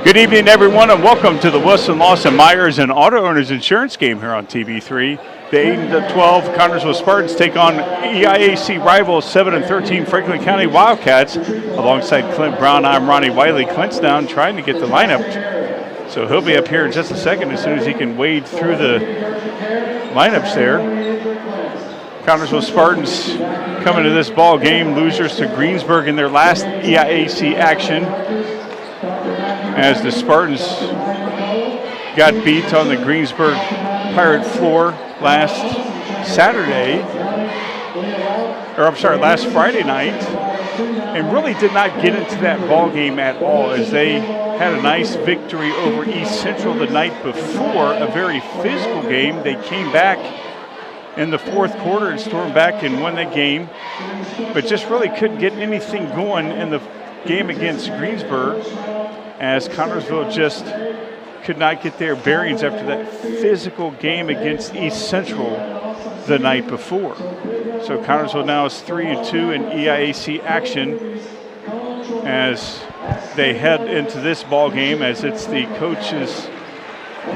Good evening, everyone, and welcome to the Wilson, Lawson, Myers, and Auto Owners Insurance game here on TV3. The 8-12 Connersville Spartans take on EIAC rivals 7-13 Franklin County Wildcats. Alongside Clint Brown, I'm Ronnie Wiley. Clint's down trying to get the lineup, so he'll be up here in just a second as soon as he can wade through the lineups there. Connersville Spartans coming to this ball game, losers to Greensburg in their last EIAC action, as the Spartans got beat on the Greensburg Pirate floor last Friday night, and really did not get into that ball game at all, as they had a nice victory over East Central the night before, a very physical game. They came back in the fourth quarter and stormed back and won that game, but just really couldn't get anything going in the game against Greensburg, as Connersville just could not get their bearings after that physical game against East Central the night before. So Connersville now is 3-2 in EIAC action as they head into this ball game, as it's the coaches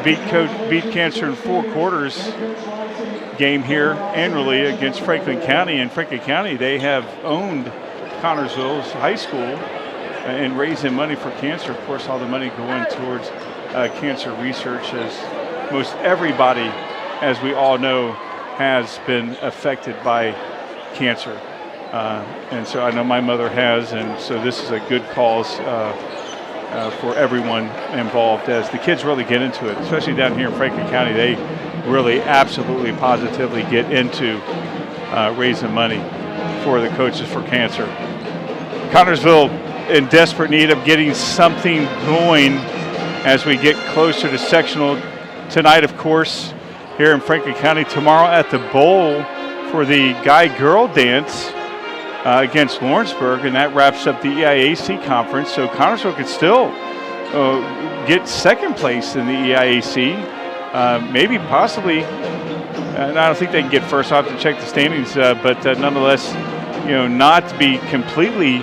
beat cancer in 4 quarters game here annually against Franklin County. And Franklin County, they have owned Connersville's high school and raising money for cancer. Of course, all the money going towards cancer research, as most everybody, as we all know, has been affected by cancer. And so I know my mother has, and so this is a good cause for everyone involved, as the kids really get into it, especially down here in Franklin County. They really absolutely positively get into raising money for the Coaches for Cancer. Connersville in desperate need of getting something going as we get closer to sectional tonight, of course, here in Franklin County. Tomorrow at the Bowl for the guy-girl dance against Lawrenceburg, and that wraps up the EIAC conference. So Connersville could still get second place in the EIAC, maybe possibly. I don't think they can get first. I'll have to check the standings, but nonetheless, not to be completely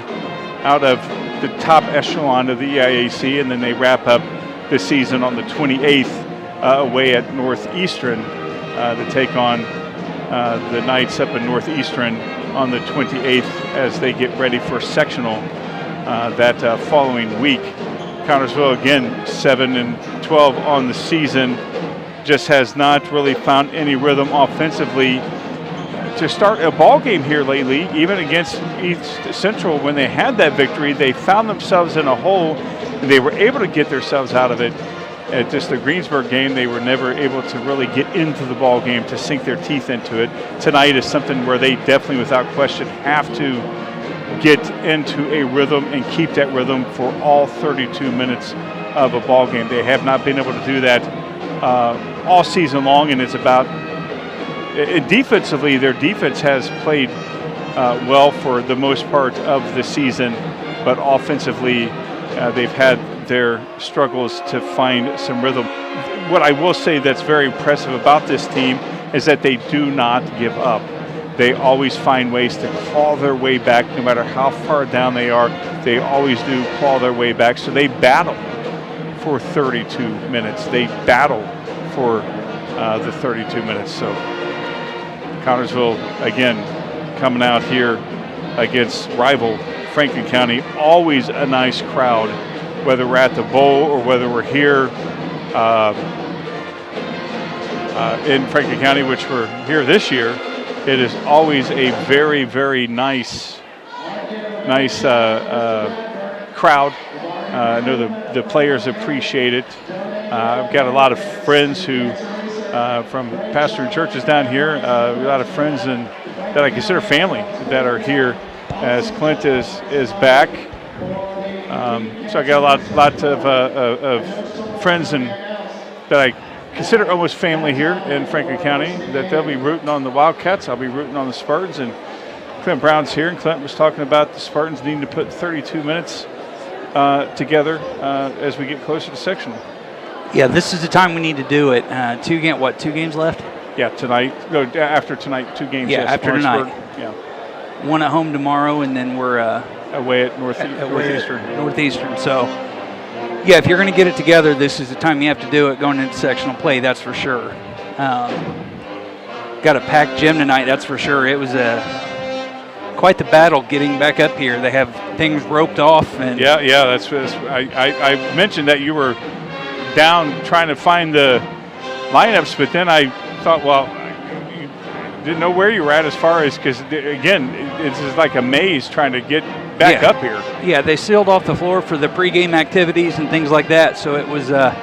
out of the top echelon of the EIAC, and then they wrap up the season on the 28th away at Northeastern to take on the Knights up in Northeastern on the 28th as they get ready for sectional that following week. Connersville, again, 7-12 on the season, just has not really found any rhythm offensively to start a ball game here lately. Even against East Central, when they had that victory, they found themselves in a hole, and they were able to get themselves out of it. At just the Greensburg game, they were never able to really get into the ball game, to sink their teeth into it. Tonight is something where they definitely, without question, have to get into a rhythm and keep that rhythm for all 32 minutes of a ball game. They have not been able to do that all season long, and it's about defensively, their defense has played well for the most part of the season, but offensively, they've had their struggles to find some rhythm. What I will say that's very impressive about this team is that they do not give up. They always find ways to claw their way back, no matter how far down they are. They always do claw their way back. So they battle for 32 minutes. They battle for the 32 minutes. So Connersville, again, coming out here against rival Franklin County, always a nice crowd, whether we're at the Bowl or whether we're here in Franklin County, which we're here this year. It is always a very, very nice crowd. I know the players appreciate it. I've got a lot of friends who, from pastoring churches down here, a lot of friends that I consider family that are here, as Clint is back. So I got a lot of friends that I consider almost family here in Franklin County, that they'll be rooting on the Wildcats. I'll be rooting on the Spartans, and Clint Brown's here, and Clint was talking about the Spartans needing to put 32 minutes together as we get closer to sectional. Yeah, this is the time we need to do it. 2 games left? Yeah, tonight. No, after tonight, 2 games. Yeah, yes, after tonight. Yeah. 1 at home tomorrow, and then we're away at Northeastern. Northeastern. So Yeah, if you're going to get it together, this is the time you have to do it going into sectional play, that's for sure. Got a packed gym tonight, that's for sure. It was quite the battle getting back up here. They have things roped off. And yeah, I mentioned that you were down trying to find the lineups, but then I thought, well, you didn't know where you were at as far as, because, again, it's just like a maze trying to get back up here. Yeah, they sealed off the floor for the pregame activities and things like that, so it was a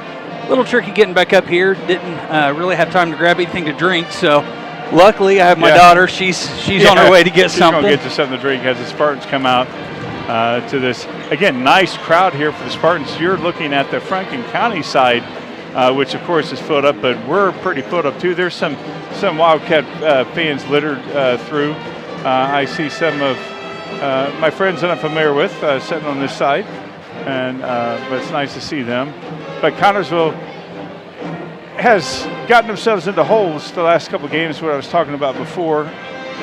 little tricky getting back up here. Didn't really have time to grab anything to drink, so luckily I have my daughter. She's on her way to get something. She's going to get to something to drink as the Spartans come out to this. Again, nice crowd here for the Spartans. You're looking at the Franklin County side, which of course is filled up, but we're pretty filled up too. There's some Wildcat fans littered through. I see some of my friends that I'm familiar with sitting on this side, but it's nice to see them. But Connorsville has gotten themselves into holes the last couple of games, what I was talking about before.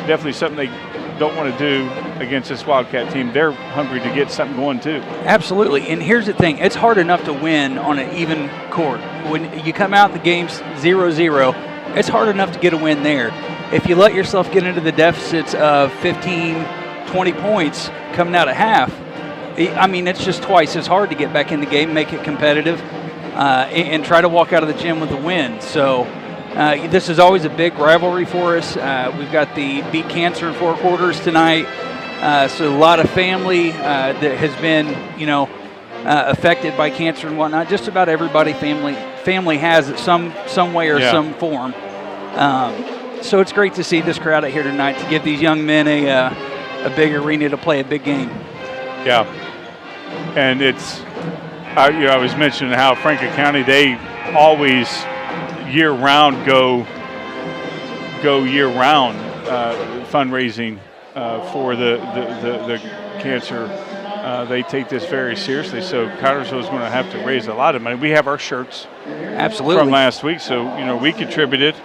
Definitely something they don't want to do against this Wildcat team. They're hungry to get something going too. Absolutely, and here's the thing. It's hard enough to win on an even court. When you come out the game's 0-0, it's hard enough to get a win there. If you let yourself get into the deficits of 15, 20 points coming out of half, I mean, it's just twice as hard to get back in the game, make it competitive, and try to walk out of the gym with a win. So this is always a big rivalry for us. We've got the Beat Cancer in 4 quarters tonight. So a lot of family that has been, affected by cancer and whatnot. Just about everybody family has it some way or some form. So it's great to see this crowd out here tonight to give these young men a big arena to play a big game. Yeah, and it's I was mentioning how Franklin County, they always year-round go year-round fundraising for the cancer. They take this very seriously, so Connorsville is going to have to raise a lot of money. We have our shirts from last week, so we contributed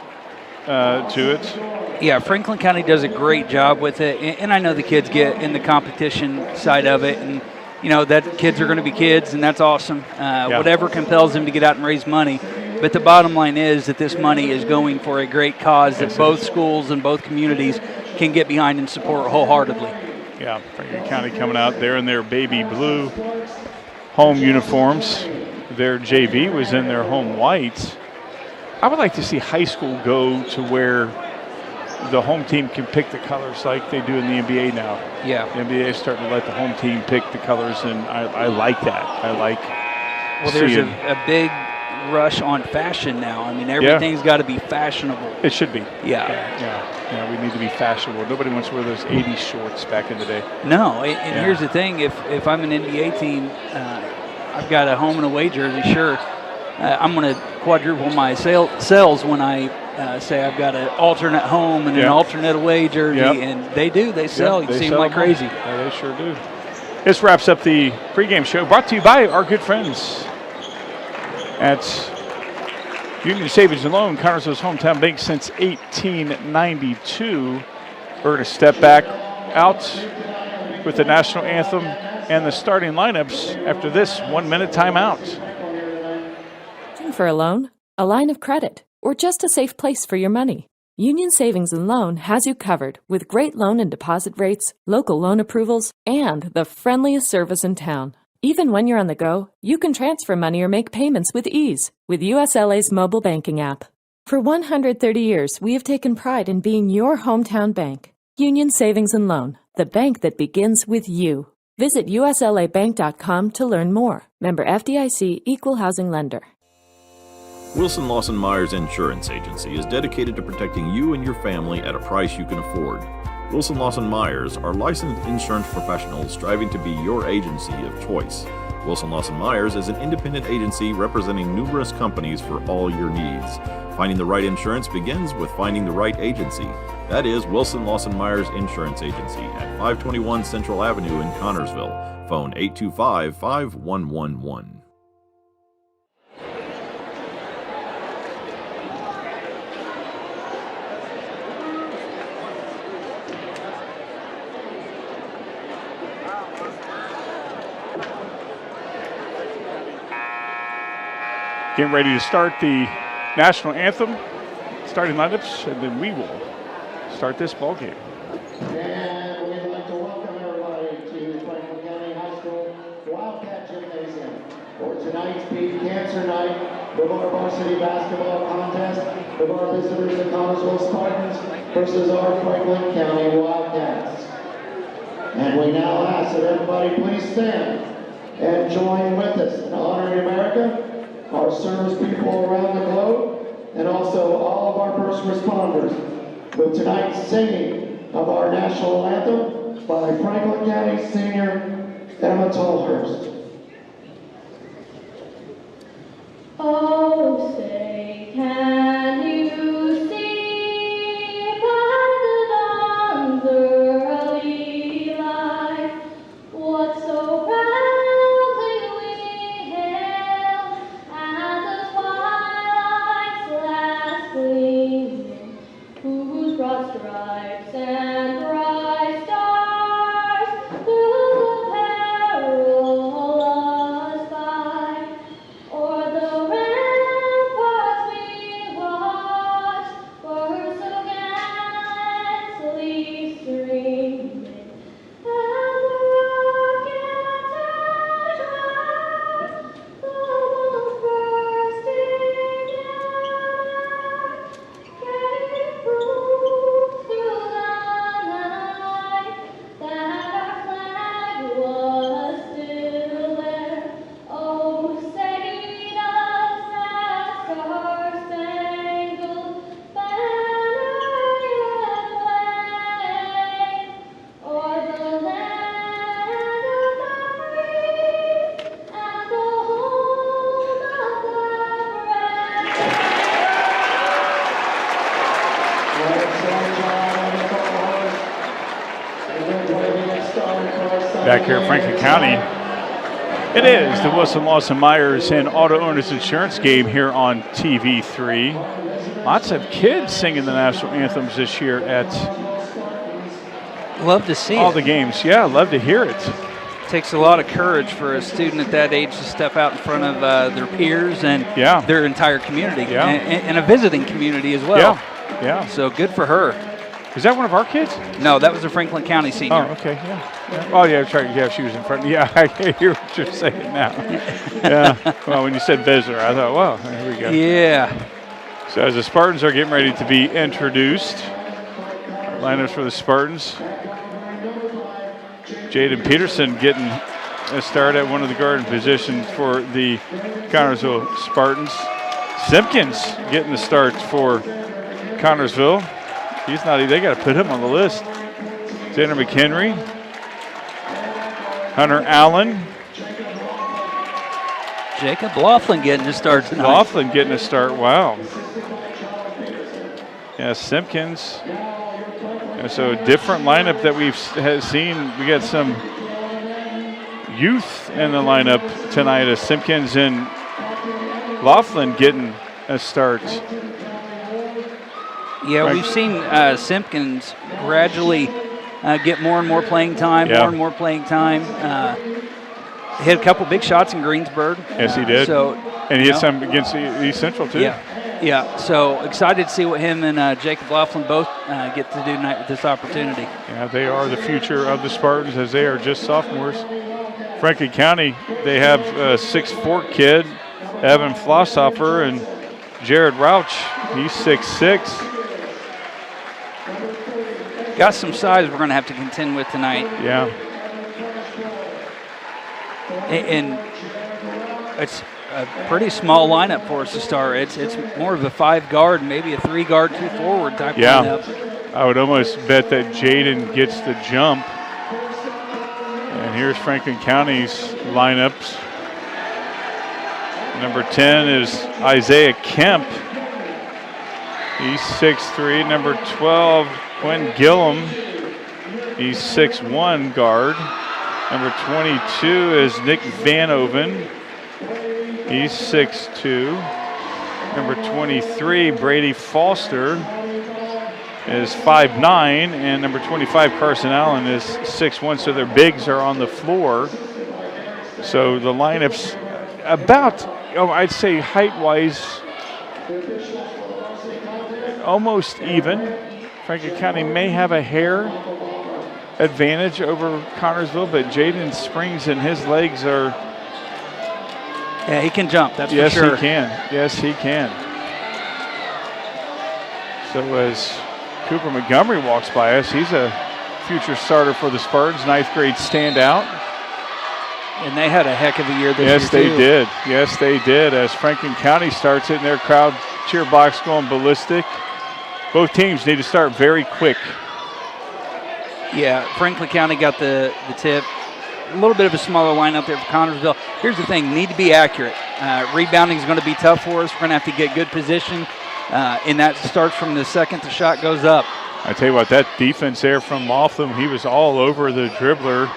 to it. Yeah, Franklin County does a great job with it, and I know the kids get in the competition side of it, and that kids are going to be kids, and that's awesome. Whatever compels them to get out and raise money. But the bottom line is that this money is going for a great cause that both schools and both communities can get behind and support wholeheartedly. Yeah, Franklin County coming out there in their baby blue home uniforms. Their JV was in their home whites. I would like to see high school go to where the home team can pick the colors like they do in the NBA now. Yeah. The NBA is starting to let the home team pick the colors, and I like that. There's a big rush on fashion now. I mean, everything's got to be fashionable. It should be. Yeah, we need to be fashionable. Nobody wants to wear those 80s shorts back in the day. No, and here's the thing. If I'm an NBA team, I've got a home and away jersey, sure. I'm going to quadruple my sales when I say I've got an alternate home and an alternate away jersey, and they sell. You see them like crazy. Yeah, they sure do. This wraps up the pregame show, brought to you by our good friends at Union Savings and Loan, Connorsville's hometown bank since 1892. We're going to step back out with the national anthem and the starting lineups after this 1-minute timeout. For a loan, a line of credit, or just a safe place for your money, Union Savings and Loan has you covered with great loan and deposit rates, local loan approvals, and the friendliest service in town. Even when you're on the go, you can transfer money or make payments with ease with USLA's mobile banking app. For 130 years, we have taken pride in being your hometown bank. Union Savings and Loan, the bank that begins with you. Visit uslabank.com to learn more. Member FDIC, Equal Housing Lender. Wilson Lawson Myers Insurance Agency is dedicated to protecting you and your family at a price you can afford. Wilson Lawson Myers are licensed insurance professionals striving to be your agency of choice. Wilson Lawson Myers is an independent agency representing numerous companies for all your needs. Finding the right insurance begins with finding the right agency. That is Wilson Lawson Myers Insurance Agency at 521 Central Avenue in Connorsville. Phone 825-5111. getting ready to start the national anthem, starting lineups, and then we will start this ball game. And we'd like to welcome everybody to Franklin County High School Wildcat Gymnasium for tonight's Beat Cancer Night of our varsity basketball contest of our visitors, the CHS Spartans, versus our Franklin County Wildcats. And we now ask that everybody please stand and join with us in honoring America, our service people around the globe, and also all of our first responders with tonight's singing of our national anthem by Franklin County senior Emma Tolhurst. Oh, say, can you see by the dawn's early light what so proudly we hailed at the twilight's last gleaming, whose broad stripes and bright stars through the perilous fight o'er the ramparts we watched were so gallantly streaming, and the rockets outshine the walls bursting air, gave proof through the night that our flag was still there. Oh, say does that star-spangled banner yet wave o'er the land of the free and the home of the brave? Back here at Franklin County, it is the Wilson Lawson Myers and Auto Owners Insurance game here on TV3. Lots of kids singing the national anthems this year at Love to see all it. the games. Yeah, love to hear it. Takes a lot of courage for a student at that age to step out in front of their peers and Yeah. their entire community, Yeah. and a visiting community as well. Yeah. So good for her. Is that one of our kids? No, that was a Franklin County senior. Oh, okay, yeah. Oh, yeah, that's right. Yeah, she was in front. Yeah, I hear what you're saying now. Yeah. Well, when you said visitor, I thought, well, here we go. Yeah. So as the Spartans are getting ready to be introduced, lineups for the Spartans. Jaden Peterson getting a start at one of the guard positions for the Connersville Spartans. Simpkins getting the start for Connersville. He's not. They got to put him on the list. Xander McHenry, Hunter Allen, Jacob Laughlin getting a start tonight. Laughlin getting a start. Wow. Yeah, Simpkins. And so a different lineup that we've seen. We got some youth in the lineup tonight as Simpkins and Laughlin getting a start. Yeah, Right. we've seen Simpkins gradually get more and more playing time, Yeah. more and more playing time. Hit a couple big shots in Greensburg. Yes, he did. So, And he you hit know, some against East Central, too. Yeah. So excited to see what him and Jacob Laughlin both get to do tonight with this opportunity. Yeah, they are the future of the Spartans as they are just sophomores. Franklin County, they have a 6'4" kid, Evan Flosshofer, and Jared Rauch. He's 6'6". Got some size we're going to have to contend with tonight. Yeah. And it's a pretty small lineup for us to start. It's more of a 5 guard, maybe a 3 guard, 2 forward type lineup. I would almost bet that Jaden gets the jump. And here's Franklin County's lineups. Number 10 is Isaiah Kemp. He's 6'3". Number 12, Quinn Gillum. He's 6'1" guard. Number 22 is Nick Vanoven. He's 6'2". Number 23, Brady Foster, is 5'9", and number 25, Carson Allen, is 6'1". So their bigs are on the floor. So the lineups about, I'd say height-wise, almost even. Franklin County may have a hair advantage over Connorsville, but Jaden Springs and his legs are. Yeah, he can jump, that's yes, for sure. Yes, he can. Yes, he can. So as Cooper Montgomery walks by us, he's a future starter for the Spartans, 9th grade standout. And they had a heck of a year this year, Yes, they too. did. Yes, they did. As Franklin County starts it, and their crowd cheer box going ballistic. Both teams need to start very quick. Yeah, Franklin County got the tip. A little bit of a smaller lineup there for Connorsville. Here's the thing, need to be accurate. Rebounding is going to be tough for us. We're going to have to get good position, and that starts from the second the shot goes up. I tell you what, that defense there from Laughlin, he was all over the dribbler.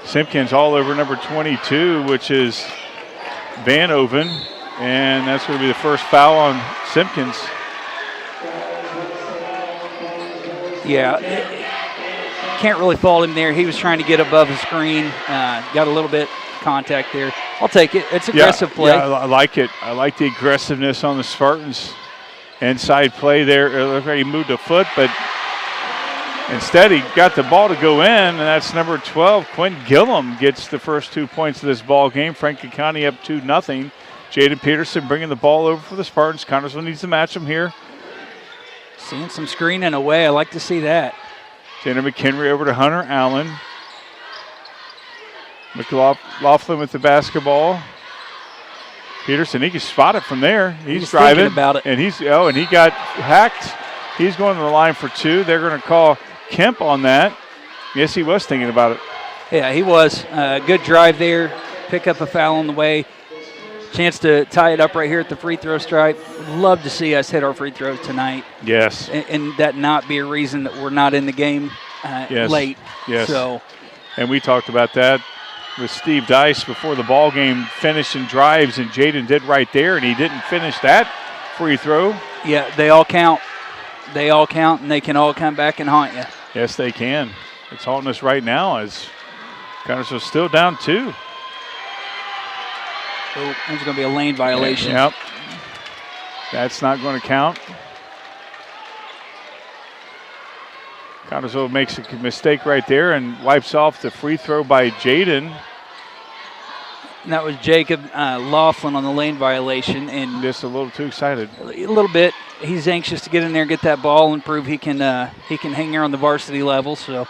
Simpkins all over number 22, which is Van Oven, and that's going to be the first foul on Simpkins. Yeah, can't really fault him there. He was trying to get above the screen, got a little bit contact there. I'll take it. It's aggressive play. Yeah, I like it. I like the aggressiveness on the Spartans. Inside play there. It looked like he moved a foot, but instead he got the ball to go in, and that's number 12. Quinn Gillum gets the first 2 points of this ball game. Franklin County up 2-0. Jaden Peterson bringing the ball over for the Spartans. Connorsville needs to match them here. Seeing some screening away. I like to see that. Tanner McHenry over to Hunter Allen. McLaughlin with the basketball. Peterson, he can spot it from there. He's driving about it. And he got hacked. He's going to the line for two. They're going to call Kemp on that. Yes, he was thinking about it. Yeah, he was. Good drive there. Pick up a foul on the way. Chance to tie it up right here at the free throw stripe. Love to see us hit our free throws tonight. Yes. And that not be a reason that we're not in the game late. Yes. So. And we talked about that with Steve Dice before the ball game, finishing drives, and Jaden did right there, and he didn't finish that free throw. Yeah, they all count. They all count, and they can all come back and haunt you. Yes, they can. It's haunting us right now as Connorsville's still down 2. Oh, there's going to be a lane violation. Yep. That's not going to count. Connorsville makes a mistake right there and wipes off the free throw by Jaden. And that was Jacob Laughlin on the lane violation. And just a little too excited. A little bit. He's anxious to get in there, get that ball, and prove he can hang there on the varsity level. So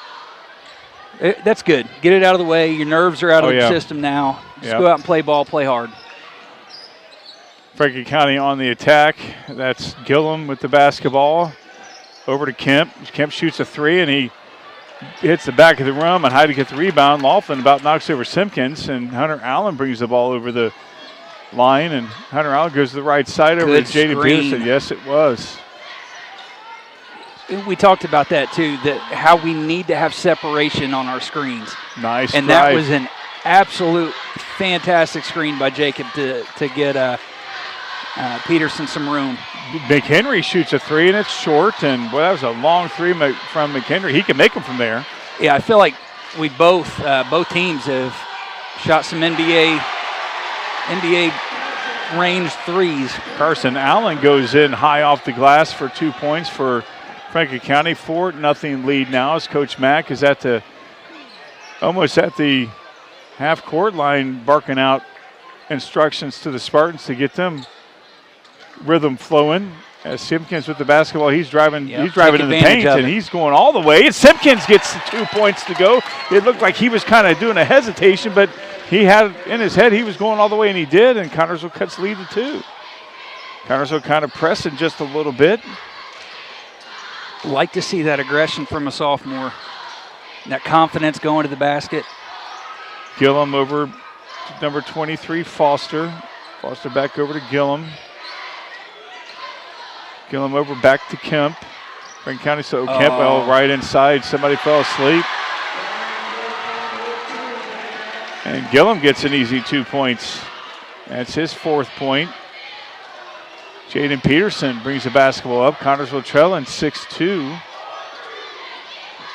that's good. Get it out of the way. Your nerves are out of the system now. Just go out and play ball, play hard. Franklin County on the attack. That's Gillum with the basketball. Over to Kemp. Kemp shoots a three, and he hits the back of the rim, and Heidi gets the rebound. Laughlin about knocks over Simpkins, and Hunter Allen brings the ball over the line, and Hunter Allen goes to the right side over to Jaden Peterson. Yes, it was. We talked about that too, that how we need to have separation on our screens. Nice and drive. That was an absolute fantastic screen by Jacob to get Peterson some room. McHenry shoots a three, and it's short, and boy, that was a long three from McHenry. He can make them from there. Yeah, I feel like we both teams have shot some NBA range threes. Carson Allen goes in high off the glass for 2 points for Franklin County. 4-0 lead now as Coach Mack is almost at the half-court line, barking out instructions to the Spartans to get them rhythm flowing. As Simpkins with the basketball, he's driving in the paint, and he's going all the way. And Simpkins gets the 2 points to go. It looked like he was kind of doing a hesitation, but he had in his head he was going all the way, and he did, and Connorsville cuts lead to 2. Connorsville kind of pressing just a little bit. Like to see that aggression from a sophomore. That confidence going to the basket. Gillum over to number 23, Foster. Foster back over to Gillum. Gillum over back to Kemp. Franklin County, so Kemp right inside. Somebody fell asleep. And Gillum gets an easy 2 points. That's his 4th point. Jaden Peterson brings the basketball up. Connorsville trailing 6-2.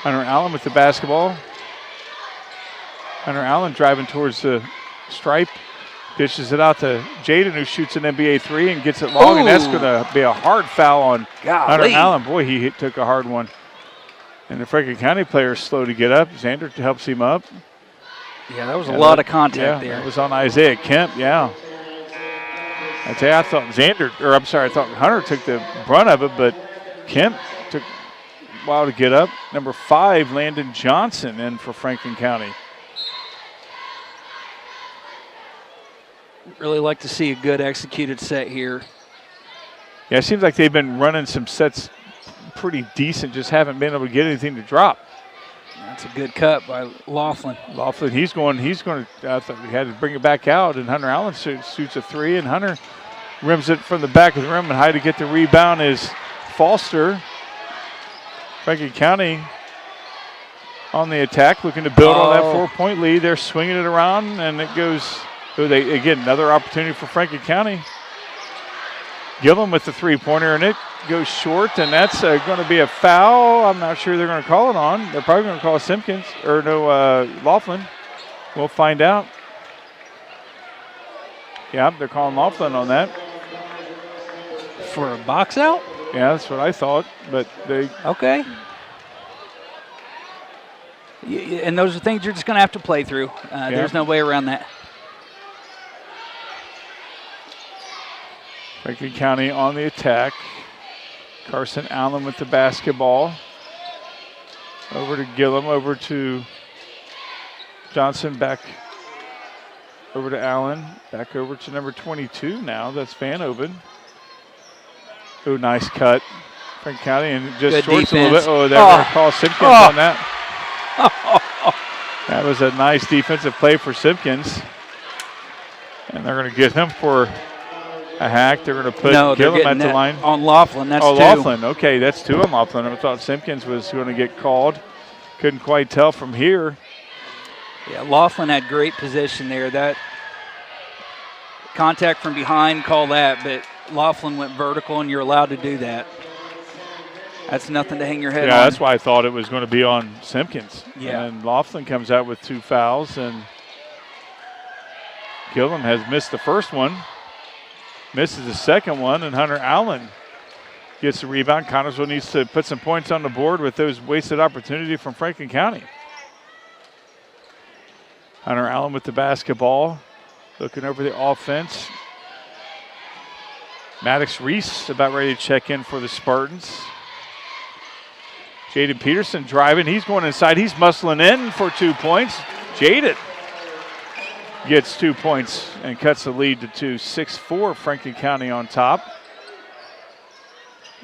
Hunter Allen with the basketball. Hunter Allen driving towards the stripe. Dishes it out to Jaden, who shoots an NBA three and gets it long, and that's going to be a hard foul on Hunter Allen. Boy, he took a hard one. And the Franklin County player is slow to get up. Xander helps him up. Yeah, that was a lot of contact there. It was on Isaiah Kemp, I thought I thought Hunter took the brunt of it, but Kemp took a while to get up. Number 5, Landon Johnson, in for Franklin County. Really like to see a good executed set here. Yeah, it seems like they've been running some sets pretty decent, just haven't been able to get anything to drop. That's a good cut by Laughlin. He's going to, I thought he had to bring it back out, and Hunter Allen shoots a three, and Hunter rims it from the back of the rim, and high to get the rebound is Foster. Franklin County on the attack, looking to build on that 4-point lead. They're swinging it around, and it goes, again, another opportunity for Franklin County. Gillum with the three-pointer, and it goes short, and that's going to be a foul. I'm not sure they're going to call it on. They're probably going to call Simpkins, or Laughlin. We'll find out. Yeah, they're calling Laughlin on that. For a box out? Yeah, that's what I thought, but they... Okay. And those are things you're just going to have to play through. There's no way around that. Franklin County on the attack. Carson Allen with the basketball. Over to Gillum, over to Johnson, back over to Allen, back over to number 22 now. That's Van Oben. Oh, nice cut. Franklin County, and just good shorts a little bit. Oh, they're going to call Simpkins on that. That was a nice defensive play for Simpkins. And they're going to get him for a hack. They're going to put Gillum at the line. On Laughlin, that's 2. Laughlin. Okay, that's 2 on Laughlin. I thought Simpkins was going to get called. Couldn't quite tell from here. Yeah, Laughlin had great position there. That contact from behind, call that, but Laughlin went vertical, and you're allowed to do that. That's nothing to hang your head on. Yeah, that's why I thought it was going to be on Simpkins. Yeah. And Laughlin comes out with 2 fouls, and Gillum has missed the first one, misses the second one, and Hunter Allen gets the rebound. Connersville needs to put some points on the board with those wasted opportunity from Franklin County. Hunter Allen with the basketball, looking over the offense. Maddox Reese about ready to check in for the Spartans. Jaden Peterson driving. He's going inside. He's muscling in for 2 points. Jaden gets 2 points and cuts the lead to 2. 6-4, Franklin County on top.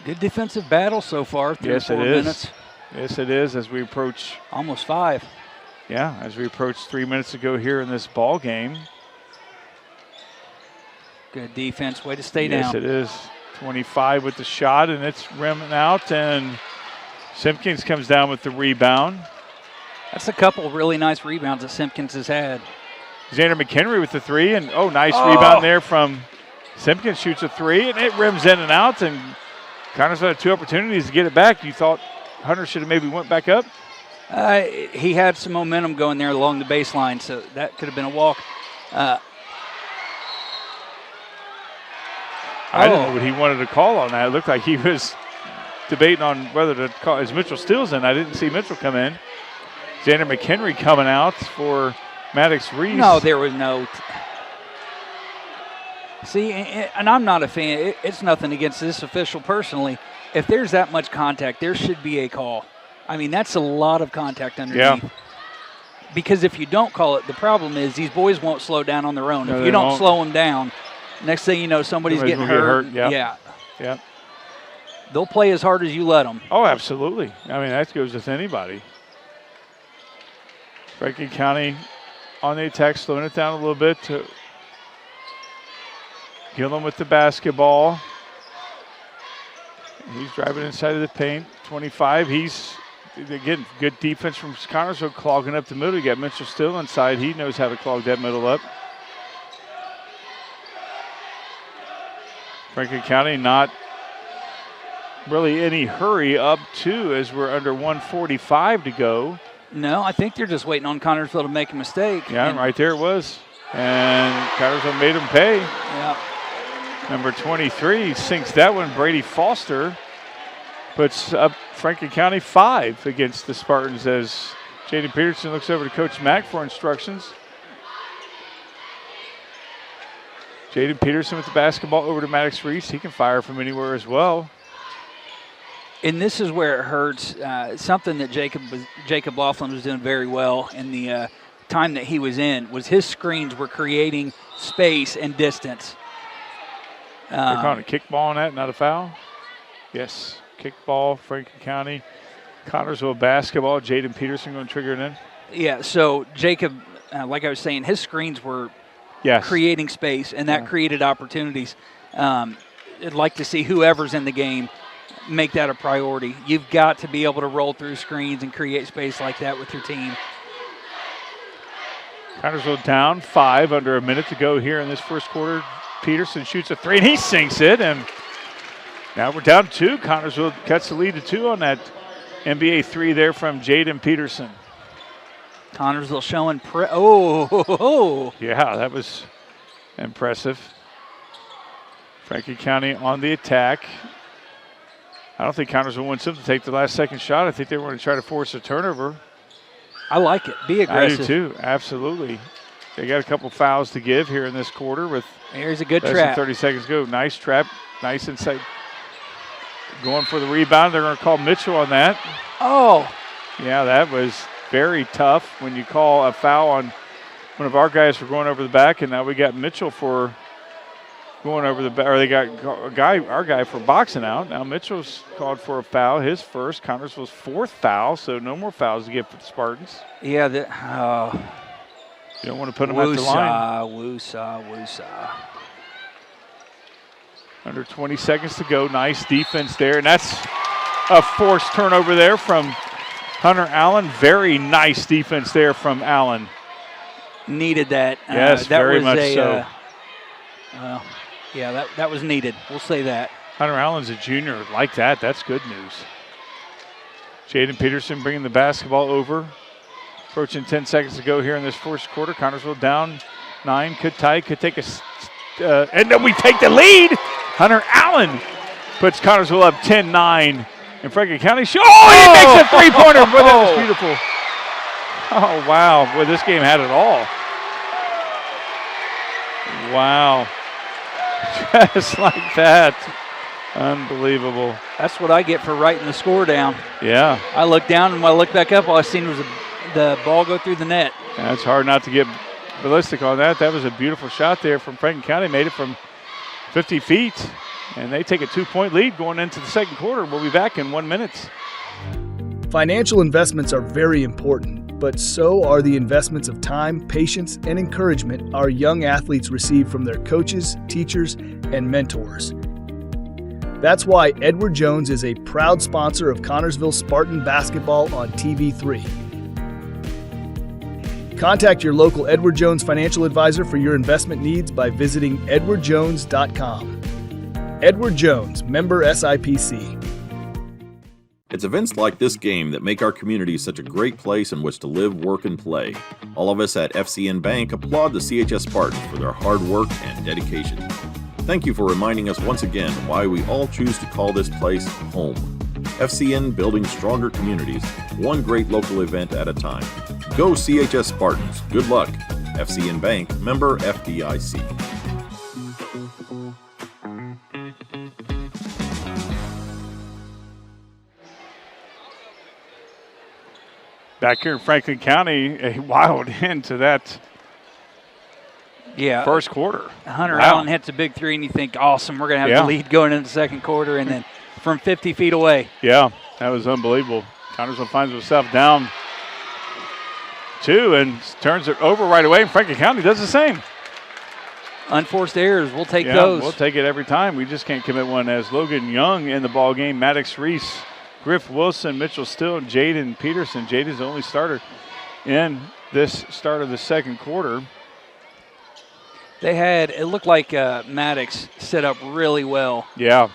Good defensive battle so far. Yes, it is. Yes, it is as we approach. Almost 5. Yeah, as we approach 3 minutes to go here in this ball game. Good defense. Way to stay down. Yes, it is. 25 with the shot, and it's rimming out, and Simpkins comes down with the rebound. That's a couple really nice rebounds that Simpkins has had. Xander McHenry with the 3, and nice rebound there from Simpkins. Shoots a 3, and it rims in and out, and Connors had 2 opportunities to get it back. You thought Hunter should have maybe went back up? He had some momentum going there along the baseline, so that could have been a walk. I didn't know what he wanted to call on that. It looked like he was debating on whether to call. Is Mitchell Stills in? I didn't see Mitchell come in. Xander McHenry coming out for Maddox Reese. No, there was no. See, and I'm not a fan. It's nothing against this official personally. If there's that much contact, there should be a call. I mean, that's a lot of contact underneath. Yeah. Because if you don't call it, the problem is these boys won't slow down on their own. No, if you don't won't. slow them down, next thing you know, somebody's getting hurt. Yeah. They'll play as hard as you let them. Oh, absolutely. I mean, that goes with anybody. Franklin County on the attack, slowing it down a little bit to Gillum with the basketball. He's driving inside of the paint. 25. He's again good defense from Connersville, clogging up the middle. You got Mitchell Still inside. He knows how to clog that middle up. Franklin County not really any hurry up too, as we're under 1:45 to go. No, I think they're just waiting on Connersville to make a mistake. Yeah, right there it was. And Connersville made him pay. Yeah. Number 23 sinks that one. Brady Foster puts up Franklin County 5 against the Spartans as Jaden Peterson looks over to Coach Mack for instructions. Jaden Peterson with the basketball over to Maddox Reese. He can fire from anywhere as well. And this is where it hurts. Something that Jacob Laughlin was doing very well in the time that he was in was his screens were creating space and distance. They're calling a kickball on that, not a foul? Yes, kickball, Franklin County. Connersville basketball. Jaden Peterson going to trigger it in. Yeah, so Jacob, like I was saying, his screens were creating space, and that created opportunities. I'd like to see whoever's in the game make that a priority. You've got to be able to roll through screens and create space like that with your team. Connersville down 5, under a minute to go here in this first quarter. Peterson shoots a 3, and he sinks it, and now we're down 2. Connersville cuts the lead to 2 on that NBA 3 there from Jaden Peterson. Connersville showing Yeah, that was impressive. Franklin County on the attack. I don't think Connersville wants them to take the last second shot. I think they were going to try to force a turnover. I like it. Be aggressive. I do too, absolutely. They got a couple fouls to give here in this quarter with here's a good less trap. than 30 seconds to go. Nice trap, nice inside. Going for the rebound. They're going to call Mitchell on that. Oh. Yeah, that was very tough when you call a foul on one of our guys for going over the back, and now we got Mitchell for going over the back, or they got our guy for boxing out. Now Mitchell's called for a foul, his first, Connersville's 4th foul, so no more fouls to give for the Spartans. Yeah, you don't want to put them at the line. Woosah. Under 20 seconds to go. Nice defense there, and that's a forced turnover there from Hunter Allen. Very nice defense there from Allen. Needed that. Yes, that very was much so. Yeah, that was needed. We'll say that. Hunter Allen's a junior like that. That's good news. Jaden Peterson bringing the basketball over. Approaching 10 seconds to go here in this first quarter. Connersville down 9. Could tie, could take and then we take the lead. Hunter Allen puts Connersville up 10-9. And Franklin County, he makes a three-pointer. Boy, that was beautiful. Oh, wow. Boy, this game had it all. Wow. Just like that. Unbelievable. That's what I get for writing the score down. Yeah. I looked down, and when I looked back up, all I seen was the ball go through the net. Yeah, it's hard not to get ballistic on that. That was a beautiful shot there from Franklin County. Made it from 50 feet. And they take a 2-point lead going into the second quarter. We'll be back in 1 minute. Financial investments are very important, but so are the investments of time, patience, and encouragement our young athletes receive from their coaches, teachers, and mentors. That's why Edward Jones is a proud sponsor of Connersville Spartan basketball on TV3. Contact your local Edward Jones financial advisor for your investment needs by visiting edwardjones.com. Edward Jones, member SIPC. It's events like this game that make our community such a great place in which to live, work, and play. All of us at FCN Bank applaud the CHS Spartans for their hard work and dedication. Thank you for reminding us once again why we all choose to call this place home. FCN, building stronger communities, one great local event at a time. Go CHS Spartans. Good luck. FCN Bank, member FDIC. Back here in Franklin County, a wild end to that first quarter. Hunter Allen hits a big 3, and you think, awesome, we're going to have the lead going into the second quarter, and then from 50 feet away. Yeah, that was unbelievable. Connersville finds himself down 2 and turns it over right away, and Franklin County does the same. Unforced errors, we'll take those. We'll take it every time. We just can't commit one. As Logan Young in the ball game, Maddox Reese, Griff Wilson, Mitchell Still, and Jaden Peterson. Jaden's the only starter in this start of the second quarter. They had, it looked like Maddox set up really well. Yeah.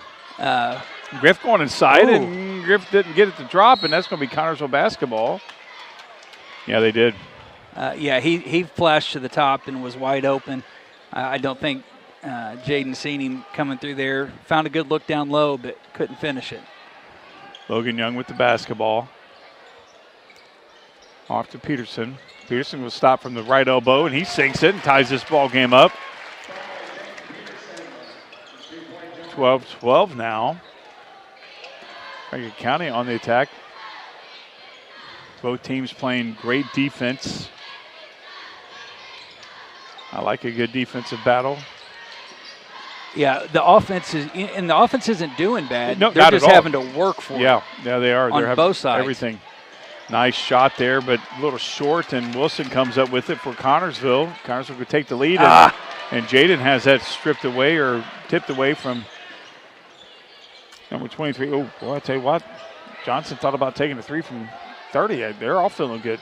Griff going inside, and Griff didn't get it to drop, and that's going to be Connersville basketball. Yeah, they did. Yeah, he flashed to the top and was wide open. I don't think Jaden seen him coming through there. Found a good look down low, but couldn't finish it. Logan Young with the basketball. Off to Peterson. Peterson will stop from the right elbow, and he sinks it and ties this ball game up. 12-12 now. Franklin County on the attack. Both teams playing great defense. I like a good defensive battle. Yeah, the offense isn't doing bad. No, they're not just at all. having to work for it. Yeah, they are. On They're having both sides. everything. Nice shot there, but a little short, and Wilson comes up with it for Connorsville. Connorsville could take the lead, and Jaden has that stripped away or tipped away from number 23. Oh, boy, I tell you what, Johnson thought about taking a three from 30. They're all feeling good.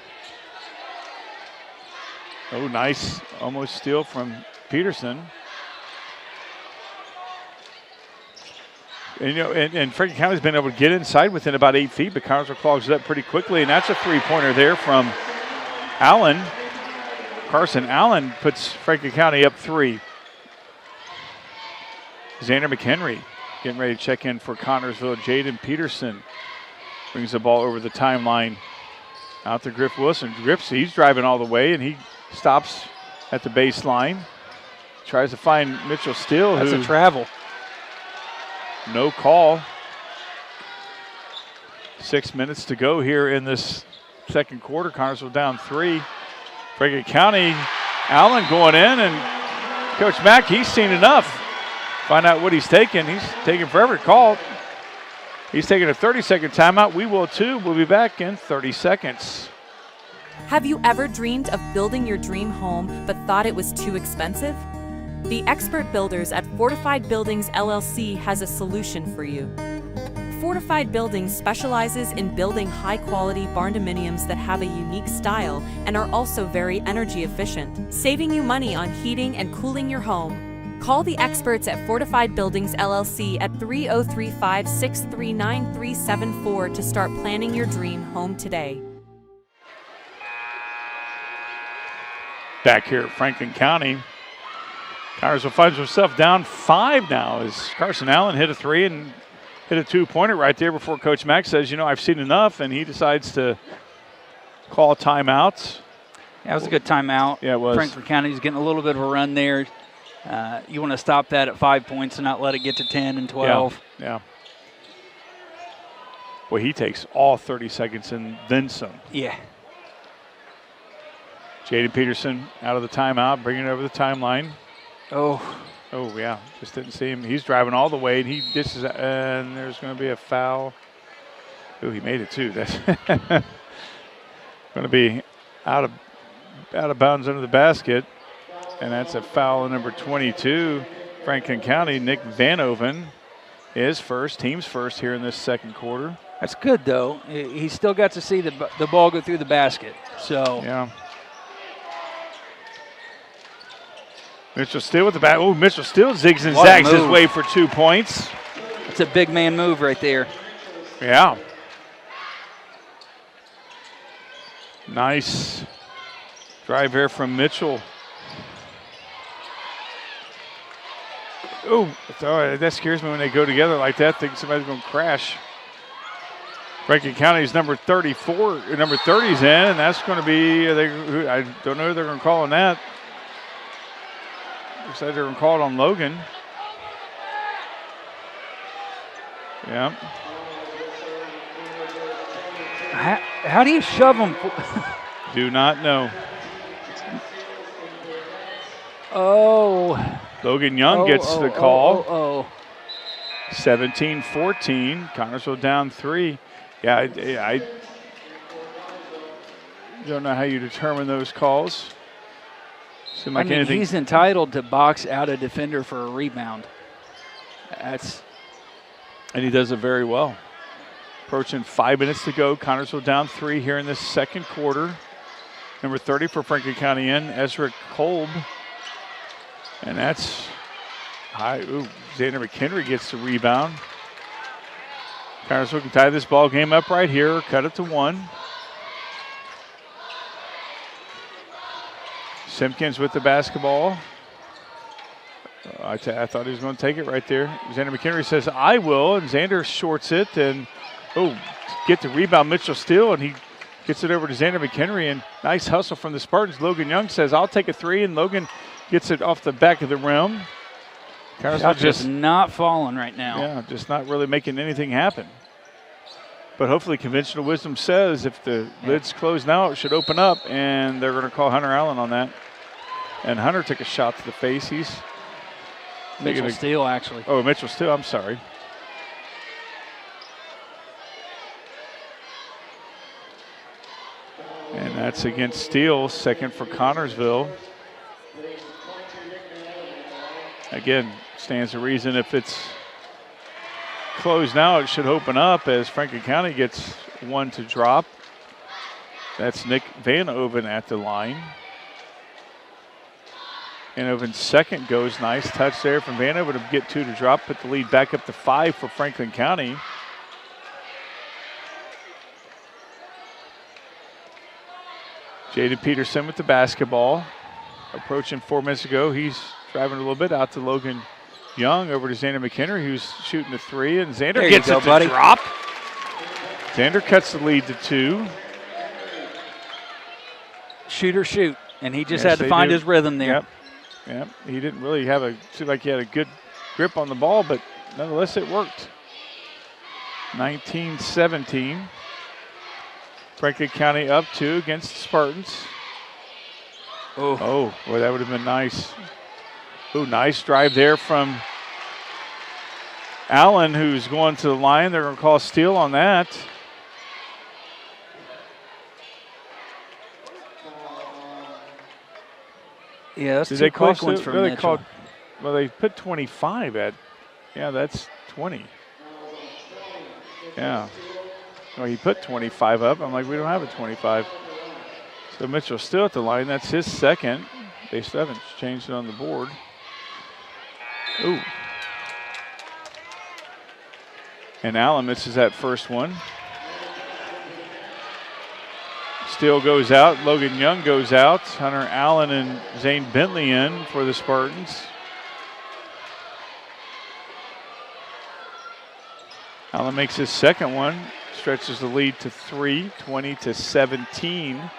Oh, nice almost steal from Peterson. And, and Franklin County's been able to get inside within about 8 feet, but Connorsville clogs it up pretty quickly, and that's a three-pointer there from Allen. Carson Allen puts Franklin County up 3. Xander McHenry getting ready to check in for Connorsville. Jaden Peterson brings the ball over the timeline out to Griff Wilson. Griff, he's driving all the way, and he stops at the baseline. Tries to find Mitchell Steele. That's a travel. No call. 6 minutes to go here in this second quarter. Connorsville down 3. Franklin County, Allen going in, and Coach Mack, he's seen enough. Find out what he's taking. He's taking forever to call. He's taking a 30-second timeout. We will too. We'll be back in 30 seconds. Have you ever dreamed of building your dream home but thought it was too expensive? The expert builders at Fortified Buildings LLC has a solution for you. Fortified Buildings specializes in building high-quality barn-dominiums that have a unique style and are also very energy efficient, saving you money on heating and cooling your home. Call the experts at Fortified Buildings LLC at 3035-639-374 to start planning your dream home today. Back here at Franklin County, Connorsville finds himself down 5 now as Carson Allen hit a 3 and hit a 2-pointer right there before Coach Mack says, I've seen enough, and he decides to call timeouts. Yeah, it was a good timeout. Yeah, it was. Franklin County's getting a little bit of a run there. You want to stop that at 5 points and not let it get to 10 and 12. Yeah. Well, he takes all 30 seconds and then some. Yeah. Jaden Peterson out of the timeout, bringing it over the timeline. Oh, yeah, just didn't see him. He's driving all the way, and he dishes, and there's going to be a foul. Oh, he made it too. That's going to be out of bounds under the basket, and that's a foul on number 22, Franklin County. Nick Vanoven is first, team's first here in this second quarter. that's good though. He still got to see the ball go through the basket. So yeah. Mitchell Steele with the bat. Oh, Mitchell Steele zigs and zags his way for 2 points. It's a big man move right there. Yeah. Nice drive here from Mitchell. Oh, that scares me when they go together like that. I think somebody's going to crash. Franklin County's number 34, number 30's in, and that's going to be, I don't know who they're going to call on that. Looks like they're going to call it on Logan. Yeah. How do you shove them? Do not know. Oh. Logan Young gets the call. Oh. 17-14. Connorsville down 3. Yeah, I don't know how you determine those calls. I mean, he's entitled to box out a defender for a rebound. And he does it very well. Approaching 5 minutes to go. Connorsville down 3 here in this second quarter. Number 30 for Franklin County in, Ezra Kolb. And that's high. Ooh, Xander McHenry gets the rebound. Connorsville can tie this ball game up right here, cut it to 1. Simpkins with the basketball. I thought he was going to take it right there. Xander McHenry says, I will, and Xander shorts it, and, get the rebound, Mitchell Steele, and he gets it over to Xander McHenry, and nice hustle from the Spartans. Logan Young says, I'll take a three, and Logan gets it off the back of the rim. Shot just not falling right now. Yeah, just not really making anything happen. But hopefully conventional wisdom says if the lid's closed now, it should open up, and they're going to call Hunter Allen on that. And Hunter took a shot to the face. He's Mitchell Steele, actually. Oh, Mitchell Steele, I'm sorry. And that's against Steele, second for Connorsville. Again, stands to reason if it's closed now, it should open up as Franklin County gets one to drop. That's Nick Van Oven at the line. Van Oven's second goes, nice touch there from Van Oven to get two to drop, put the lead back up to 5 for Franklin County. Jaden Peterson with the basketball. Approaching 4 minutes ago, he's driving a little bit out to Logan Young, over to Xander McHenry, who's shooting a three, and Xander gets it to drop. Xander cuts the lead to 2. Shoot or shoot, and he just had to find his rhythm there. Yep. He didn't really seemed like he had a good grip on the ball, but nonetheless it worked. 19-17. Franklin County up 2 against the Spartans. Oh, boy, that would have been nice. Nice drive there from Allen, who's going to the line. They're going to call a steal on that. Yeah, that's two quick ones from Mitchell. They put 25 at. Yeah, that's 20. Yeah. Well, he put 25 up. I'm like, we don't have a 25. So Mitchell's still at the line. That's his second. They still haven't changed it on the board. Ooh. And Allen misses that first one. Steele goes out. Logan Young goes out. Hunter Allen and Zane Bentley in for the Spartans. Allen makes his second one. Stretches the lead to 3, 20-17.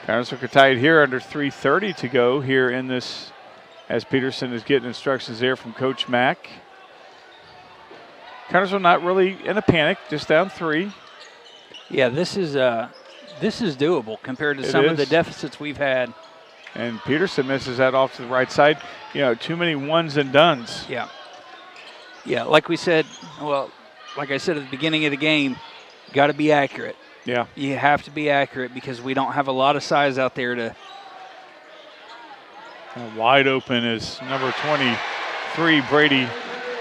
Connersville could tie it here under 3:30 to go here in this, as Peterson is getting instructions there from Coach Mack. Connersville not really in a panic, just down 3. Yeah, this is doable compared to some of the deficits we've had. And Peterson misses that off to the right side. Too many ones and dones. Yeah. Yeah, like we said, like I said at the beginning of the game, got to be accurate. Yeah. You have to be accurate because we don't have a lot of size out there to. Wide open is number 23, Brady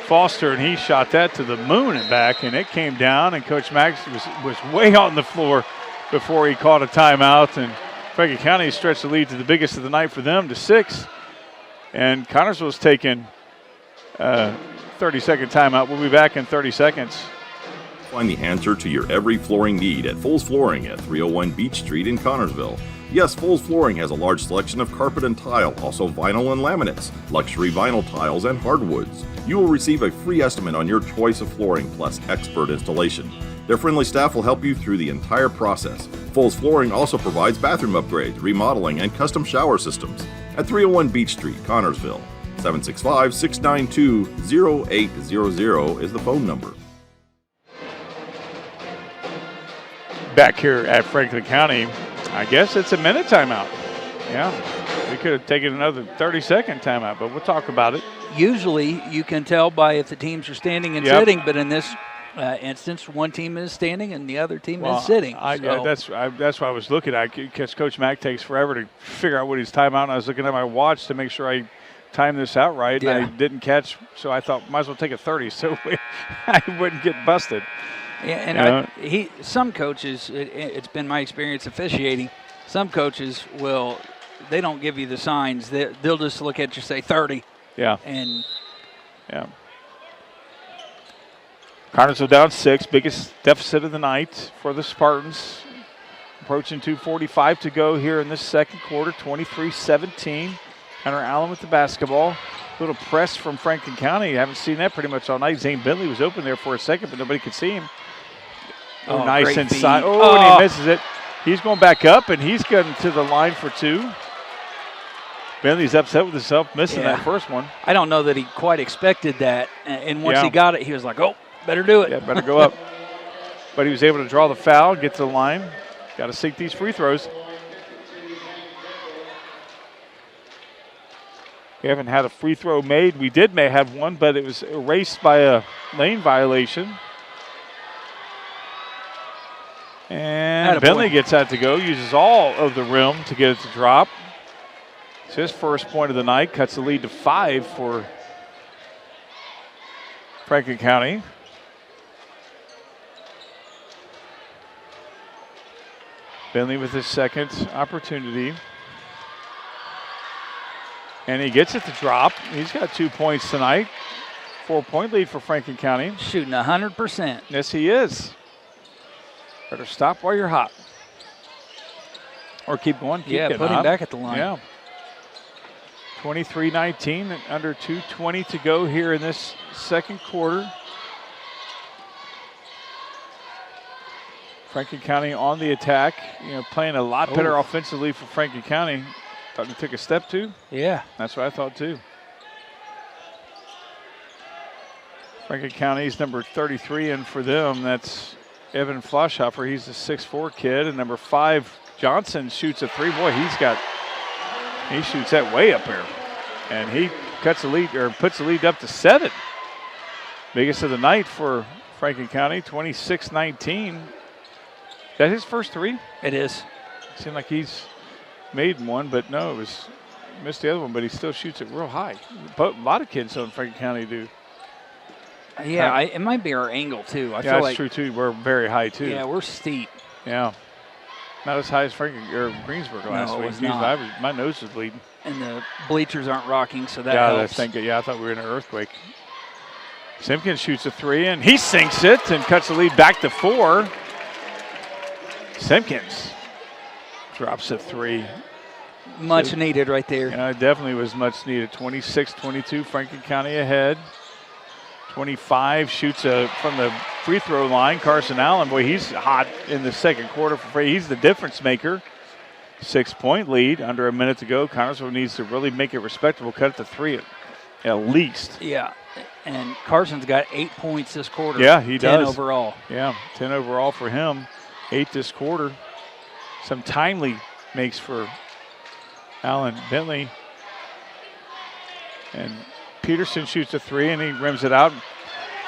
Foster, and he shot that to the moon and back, and it came down, and Coach Max was way out on the floor before he called a timeout, and Franklin County stretched the lead to the biggest of the night for them to 6. And Connersville's taking 30-second timeout. We'll be back in 30 seconds. Find the answer to your every flooring need at Foles Flooring at 301 Beach Street in Connersville. Yes, Foles Flooring has a large selection of carpet and tile, also vinyl and laminates, luxury vinyl tiles, and hardwoods. You will receive a free estimate on your choice of flooring plus expert installation. Their friendly staff will help you through the entire process. Foles Flooring also provides bathroom upgrades, remodeling, and custom shower systems at 301 Beach Street, Connersville. 765-692-0800 is the phone number. Back here at Franklin County, I guess it's a minute timeout. Yeah, we could have taken another 30-second timeout, but we'll talk about it. Usually you can tell by if the teams are standing and sitting, but in this instance, one team is standing and the other team is sitting. That's what I was looking at, because Coach Mack takes forever to figure out what his timeout, and I was looking at my watch to make sure I timed this out right, and I didn't catch, so I thought might as well take a 30 so I wouldn't get busted. Yeah, and some coaches, it's been my experience officiating, some coaches they don't give you the signs. They'll just look at you, say 30. Yeah. Yeah. Connersville down 6, biggest deficit of the night for the Spartans. Approaching 2:45 to go here in this second quarter, 23-17. Hunter Allen with the basketball. Little press from Franklin County. You haven't seen that pretty much all night. Zane Bentley was open there for a second, but nobody could see him. Oh, nice inside. Feed. Oh, and he misses it. He's going back up, and he's getting to the line for two. Bentley's upset with himself, missing that first one. I don't know that he quite expected that. And once he got it, he was like, oh, better do it. Yeah, better go up. But he was able to draw the foul, get to the line. Got to sink these free throws. We haven't had a free throw made. We may have one, but it was erased by a lane violation. And Bentley gets that to go, uses all of the rim to get it to drop. It's his first point of the night, cuts the lead to 5 for Franklin County. Bentley with his second opportunity. And he gets it to drop. He's got 2 points tonight. 4-point lead for Franklin County. Shooting 100%. Yes, he is. Better stop while you're hot. Or keep going. Keep put him back at the line. Yeah. 23-19, under 2:20 to go here in this second quarter. Franklin County on the attack, playing a lot better offensively for Franklin County. Thought they took a step too. Yeah. That's what I thought too. Franklin County's number 33 in for them. That's Evan Floschhofer. He's a 6'4" kid. And number 5, Johnson, shoots a three. Boy, he shoots that way up there. And he cuts the lead, or puts the lead up to 7. Biggest of the night for Franklin County, 26-19. Is that his first three? It is. Seemed like he's made one, but no, it was missed the other one, but he still shoots it real high. A lot of kids on Franklin County do. Yeah, it might be our angle, too. I feel that's like true, too. We're very high, too. Yeah, we're steep. Yeah. Not as high as Greensburg last week. It's not. My nose was bleeding. And the bleachers aren't rocking, so that helps. I thought we were in an earthquake. Simpkins shoots a three, and he sinks it and cuts the lead back to 4. Simpkins drops a 3. Much needed right there. Yeah, it definitely was much needed. 26-22, Franklin County ahead. 25 shoots from the free throw line. Carson Allen, boy, he's hot in the second quarter for free. He's the difference maker. 6-point lead, under a minute to go. Connersville needs to really make it respectable. Cut it to 3 at least. Yeah, and Carson's got 8 points this quarter. Yeah, he does. 10 overall. Yeah, 10 overall for him. 8 this quarter. Some timely makes for Allen. Bentley. And Peterson shoots a 3, and he rims it out.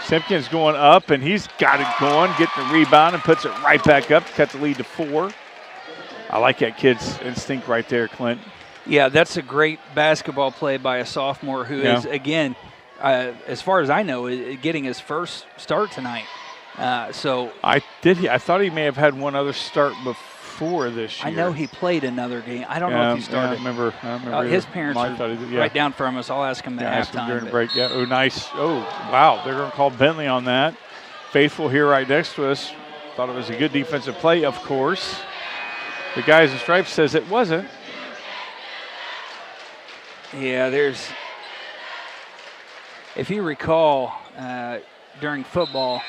Simpkins going up, and he's got it going, getting the rebound, and puts it right back up to cut the lead to 4. I like that kid's instinct right there, Clint. Yeah, that's a great basketball play by a sophomore who is, again, as far as I know, getting his first start tonight. I thought he may have had one other start before this year. I know he played another game. I don't know if he started. I remember his parents are right down from us. I'll ask him at halftime. During the break. Yeah. Oh, nice. Oh, wow. They're going to call Bentley on that. Faithful here right next to us. Thought it was a good defensive play, of course. The guys in stripes says it wasn't. Yeah, if you recall, during football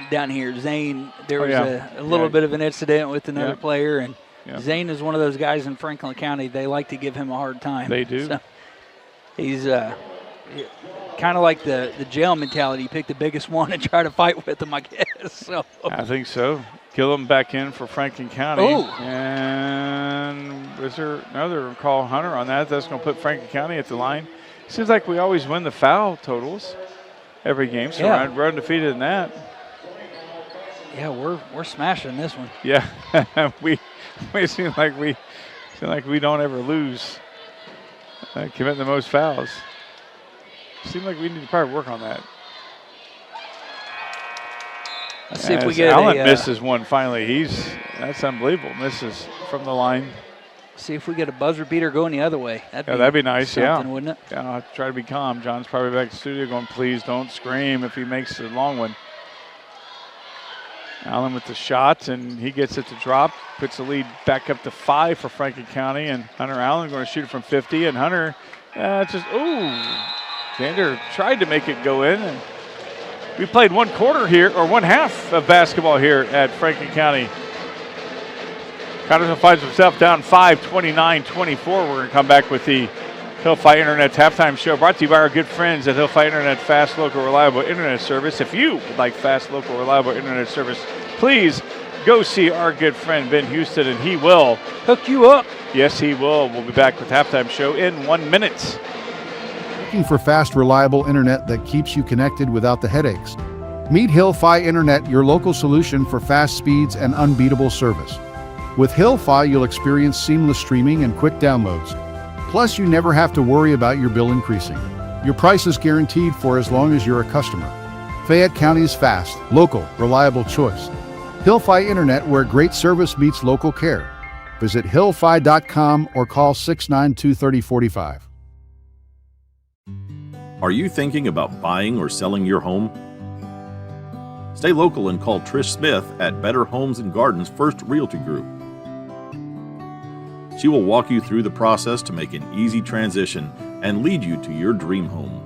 down here, Zane, there was a little bit of an incident with another player, and Zane is one of those guys in Franklin County. They like to give him a hard time. They do. So he's kind of like the jail mentality. You pick the biggest one and try to fight with him, I guess. So I think so. Gillum back in for Franklin County. Oh. And was there another call, Hunter, on that? That's going to put Franklin County at the line. Seems like we always win the foul totals every game, so we're undefeated in that. Yeah, we're smashing this one. Yeah, we seem like we don't ever lose. Commit the most fouls. Seems like we need to probably work on that. Let's see if we get Allen misses one finally. That's unbelievable. Misses from the line. See if we get a buzzer beater going the other way. That'd be nice. Wouldn't it? Yeah, I'll have to try to be calm. John's probably back in the studio going, please don't scream if he makes a long one. Allen with the shot, and he gets it to drop, puts the lead back up to 5 for Franklin County, and Hunter Allen going to shoot it from 50, and Hunter Xander tried to make it go in, and we played one quarter here, or one half of basketball here at Franklin County. Connerton finds himself down 5, 29-24. We're going to come back with the Hillfi Internet's halftime show, brought to you by our good friends at Hillfi Internet, fast, local, reliable internet service. If you would like fast, local, reliable internet service, please go see our good friend Ben Houston, and he will hook you up. Yes, he will. We'll be back with halftime show in 1 minute. Looking for fast, reliable internet that keeps you connected without the headaches? Meet Hillfi Internet, your local solution for fast speeds and unbeatable service. With Hillfi, you'll experience seamless streaming and quick downloads. Plus, you never have to worry about your bill increasing. Your price is guaranteed for as long as you're a customer. Fayette County's fast, local, reliable choice. Hillfi Internet, where great service meets local care. Visit hillfi.com or call 692-3045. Are you thinking about buying or selling your home? Stay local and call Trish Smith at Better Homes and Gardens First Realty Group. She will walk you through the process to make an easy transition and lead you to your dream home.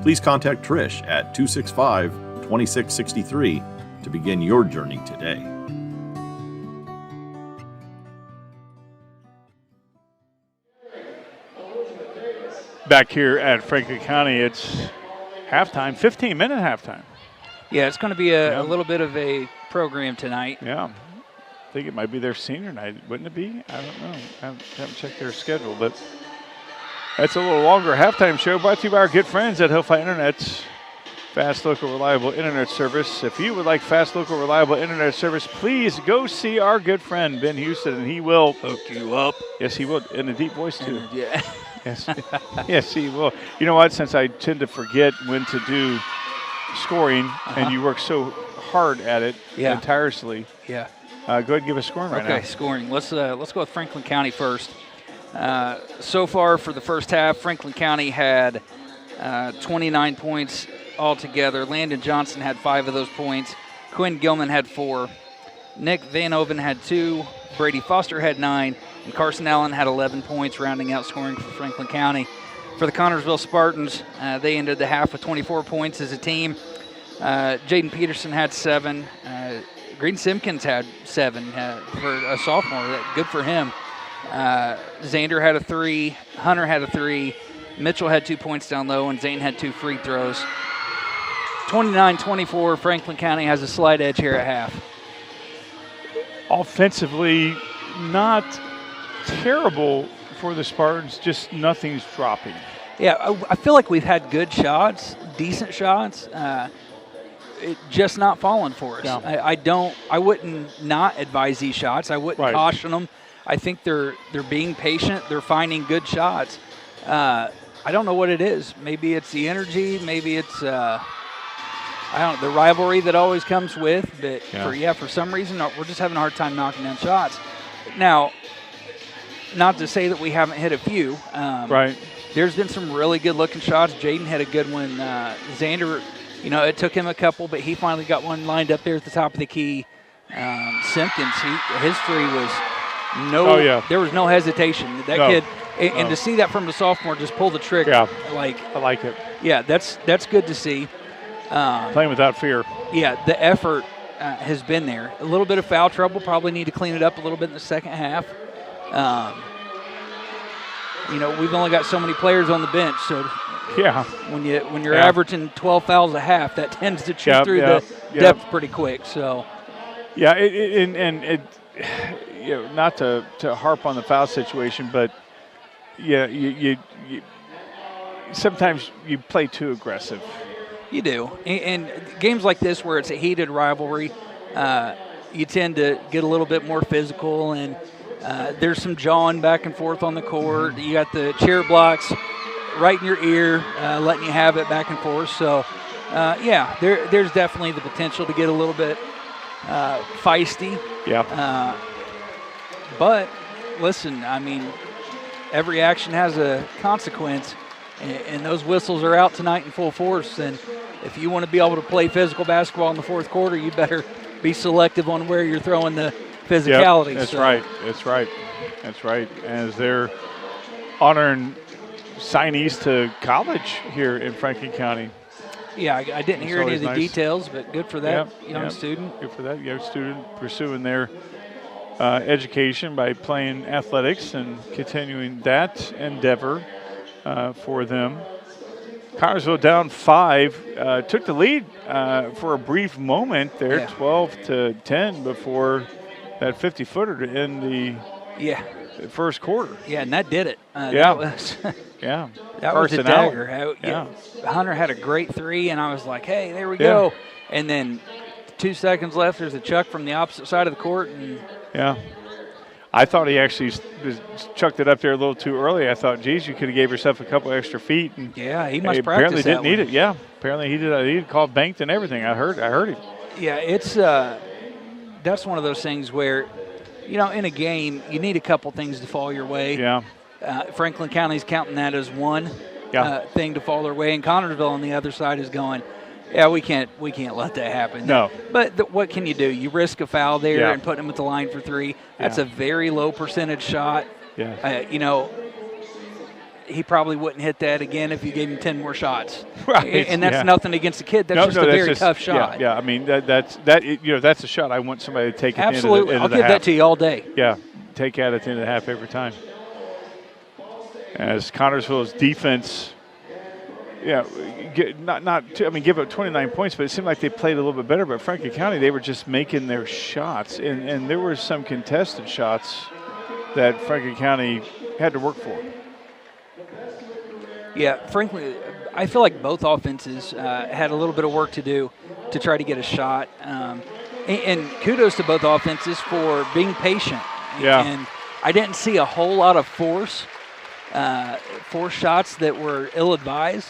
Please contact Trish at 265-2663 to begin your journey today. Back here at Franklin County, it's halftime, 15-minute halftime. Yeah, it's going to be a little bit of a program tonight. Yeah. I think it might be their senior night, wouldn't it be? I don't know. I haven't checked their schedule, but that's a little longer halftime show brought to you by our good friends at Hillfi Internet. Fast, local, reliable internet service. If you would like fast, local, reliable internet service, please go see our good friend Ben Houston, and he will hook you up. Yes, he will, in a deep voice too. Yeah. Yes, yes, he will. You know what? Since I tend to forget when to do scoring, and you work so hard at it and tirelessly. Yeah. Go ahead and give us scoring right now. Okay, scoring. Let's go with Franklin County first. So far for the first half, Franklin County had 29 points altogether. Landon Johnson had 5 of those points. Quinn Gilman had 4. Nick Van Oven had 2. Brady Foster had 9. And Carson Allen had 11 points, rounding out scoring for Franklin County. For the Connersville Spartans, they ended the half with 24 points as a team. Jaden Peterson had 7. Green Simpkins had 7 for a sophomore. Good for him. Xander had a 3. Hunter had a 3. Mitchell had 2 points down low, and Zane had 2 free throws. 29-24, Franklin County has a slight edge here at half. Offensively, not terrible for the Spartans, just nothing's dropping. Yeah, I feel like we've had good shots, decent shots. It just not falling for us. No. I wouldn't not advise these shots. I wouldn't caution them. I think they're being patient. They're finding good shots. I don't know what it is. Maybe it's the energy. Maybe it's the rivalry that always comes with. But for some reason we're just having a hard time knocking down shots. Now, not to say that we haven't hit a few. There's been some really good looking shots. Jaden had a good one. Xander. It took him a couple, but he finally got one lined up there at the top of the key. Simpkins, his three was there was no hesitation. That kid, and to see that from the sophomore just pull the trigger. I like it. Yeah, that's good to see. Playing without fear. Yeah, the effort has been there. A little bit of foul trouble, probably need to clean it up a little bit in the second half. We've only got so many players on the bench, so when you're averaging 12 fouls a half, that tends to chew through the depth pretty quick. So not to harp on the foul situation, but you sometimes you play too aggressive. You do, and games like this where it's a heated rivalry, you tend to get a little bit more physical, and there's some jawing back and forth on the court. You got the chair blocks right in your ear, letting you have it back and forth. So, there's definitely the potential to get a little bit feisty. But listen, I mean, every action has a consequence, and those whistles are out tonight in full force. And if you want to be able to play physical basketball in the fourth quarter, you better be selective on where you're throwing the physicality. Yep, that's right. As they're honoring signees to college here in Franklin County. Yeah, I didn't hear any of the nice. details, but good for that young student. Good for that young student pursuing their education by playing athletics and continuing that endeavor for them. Connersville down 5, took the lead for a brief moment there, 12-10 before that 50-footer to end the first quarter. Yeah, and that did it. That was yeah. That was a dagger. Hunter had a great three, and I was like, hey, there we go. And then 2 seconds left, there's a chuck from the opposite side of the court. And I thought he actually chucked it up there a little too early. I thought, geez, you could have gave yourself a couple extra feet. And he must practice apparently that didn't need one. it. Yeah, apparently he did. He called banked and everything. I heard him. Yeah, it's that's one of those things where, in a game, you need a couple things to fall your way. Yeah. Franklin County's counting that as one thing to fall their way, and Connersville on the other side is going, we can't let that happen. No. But what can you do? You risk a foul there and putting him at the line for three. That's a very low percentage shot. Yeah. He probably wouldn't hit that again if you gave him 10 more shots. Right. And that's nothing against the kid. That's just a very tough shot. Yeah. I mean that's a shot I want somebody to take. Absolutely. At the end of I'll give that to you all day. Yeah. Take at the end of the half every time. As Connersville's defense, give up 29 points, but it seemed like they played a little bit better. But Franklin County, they were just making their shots, and there were some contested shots that Franklin County had to work for. Yeah, frankly, I feel like both offenses had a little bit of work to do to try to get a shot. And kudos to both offenses for being patient. Yeah. And I didn't see a whole lot of force shots that were ill-advised.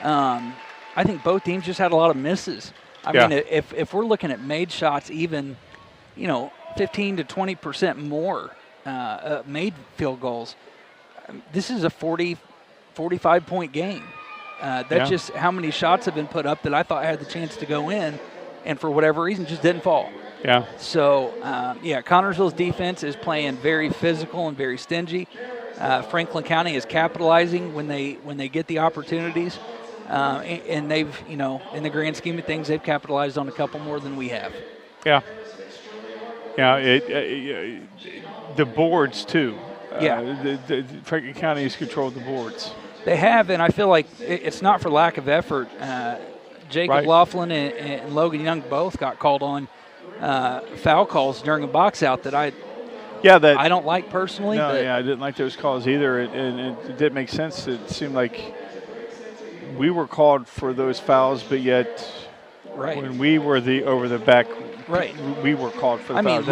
I think both teams just had a lot of misses. I mean, if we're looking at made shots, even 15 to 20% more made field goals, this is a 45-point game. That's just how many shots have been put up that I thought had the chance to go in, and for whatever reason just didn't fall. Yeah. So, Connersville's defense is playing very physical and very stingy. Franklin County is capitalizing when they get the opportunities, and they've, in the grand scheme of things, they've capitalized on a couple more than we have. Yeah. Yeah. The boards too. The Franklin County has controlled the boards. They have, and I feel like it's not for lack of effort. Jacob Laughlin and Logan Young both got called on foul calls during a box out that I don't like personally. No, I didn't like those calls either, and it didn't make sense. It seemed like we were called for those fouls, but yet when we were the over the back, we were called for the fouls. I mean,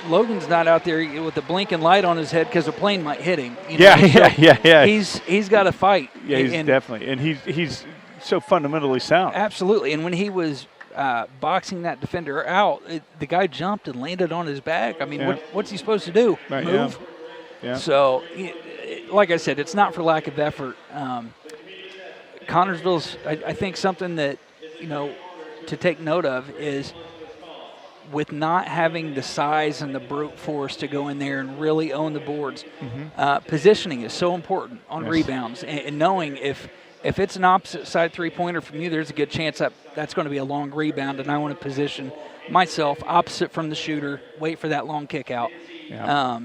Logan's not out there with a blinking light on his head because a plane might hit him. He's got to fight. Yeah, he's definitely, and he's so fundamentally sound. Absolutely, and when he was boxing that defender out, the guy jumped and landed on his back. I mean, what's he supposed to do? Right, move? Yeah. So, like I said, it's not for lack of effort. Connersville's, I think something that, to take note of is with not having the size and the brute force to go in there and really own the boards, positioning is so important on rebounds, and knowing if it's an opposite side three-pointer from you, there's a good chance that's going to be a long rebound, and I want to position myself opposite from the shooter, wait for that long kick out. Yeah.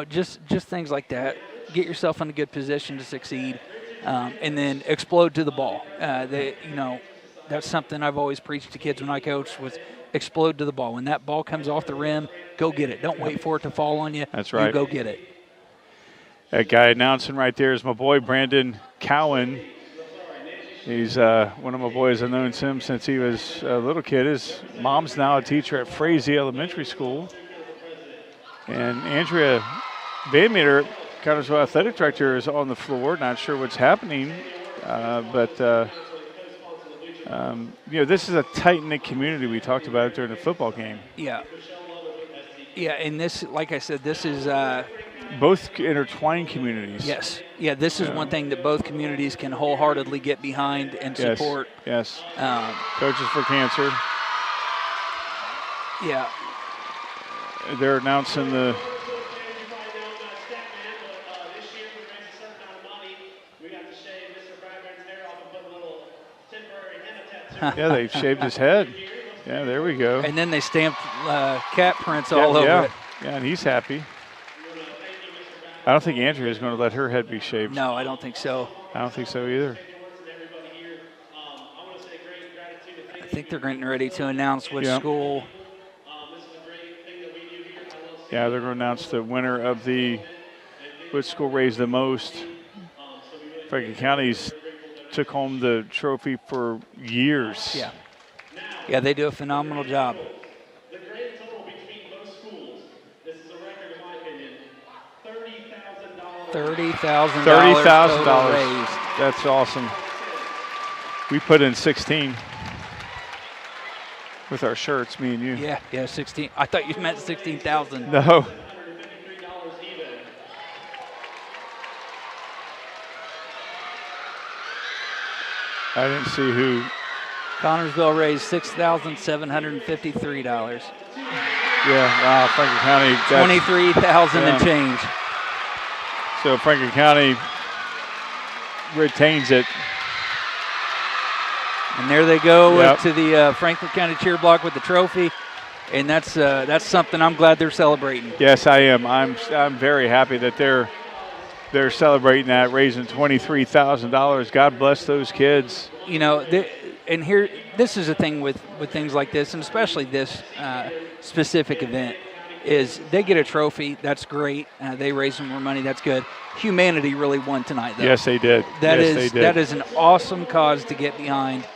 Just things like that. Get yourself in a good position to succeed, and then explode to the ball. That's something I've always preached to kids when I coach was explode to the ball. When that ball comes off the rim, go get it. Don't wait for it to fall on you. That's right. You go get it. That guy announcing right there is my boy Brandon Cowan. He's one of my boys. I've known him since he was a little kid. His mom's now a teacher at Frazee Elementary School. And Andrea Van Meter, Connersville Athletic Director, is on the floor. Not sure what's happening, but this is a tight-knit community. We talked about it during the football game. Yeah. Yeah, and this, like I said, this is both intertwined communities. Yes. Yeah, this is one thing that both communities can wholeheartedly get behind and support. Yes. Coaches for Cancer. Yeah. They're announcing the. Yeah, they shaved his head. Yeah, there we go. And then they stamped cat prints all over it. Yeah, and he's happy. I don't think Andrea is going to let her head be shaved. No, I don't think so. I don't think so either. I think they're getting ready to announce which school. Yeah, they're going to announce the winner of the which school raised the most. Franklin County's took home the trophy for years. Yeah. Yeah, they do a phenomenal job. The grand total between both schools, this is a record in my opinion, $30,000. $30,000 raised. That's awesome. We put in 16 with our shirts, me and you. Yeah, 16. I thought you meant 16,000. No. I didn't see who. Connorsville raised $6,753. Yeah, wow, Franklin County. 23,000 and change. So Franklin County retains it. And there they go to the Franklin County cheer block with the trophy, and that's something I'm glad they're celebrating. Yes, I am. I'm very happy that they're celebrating that, raising $23,000. God bless those kids. You know, and here, this is a thing with things like this, and especially this specific event, is they get a trophy. That's great. They raise some more money. That's good. Humanity really won tonight, though. Yes, they did. That is an awesome cause to get behind,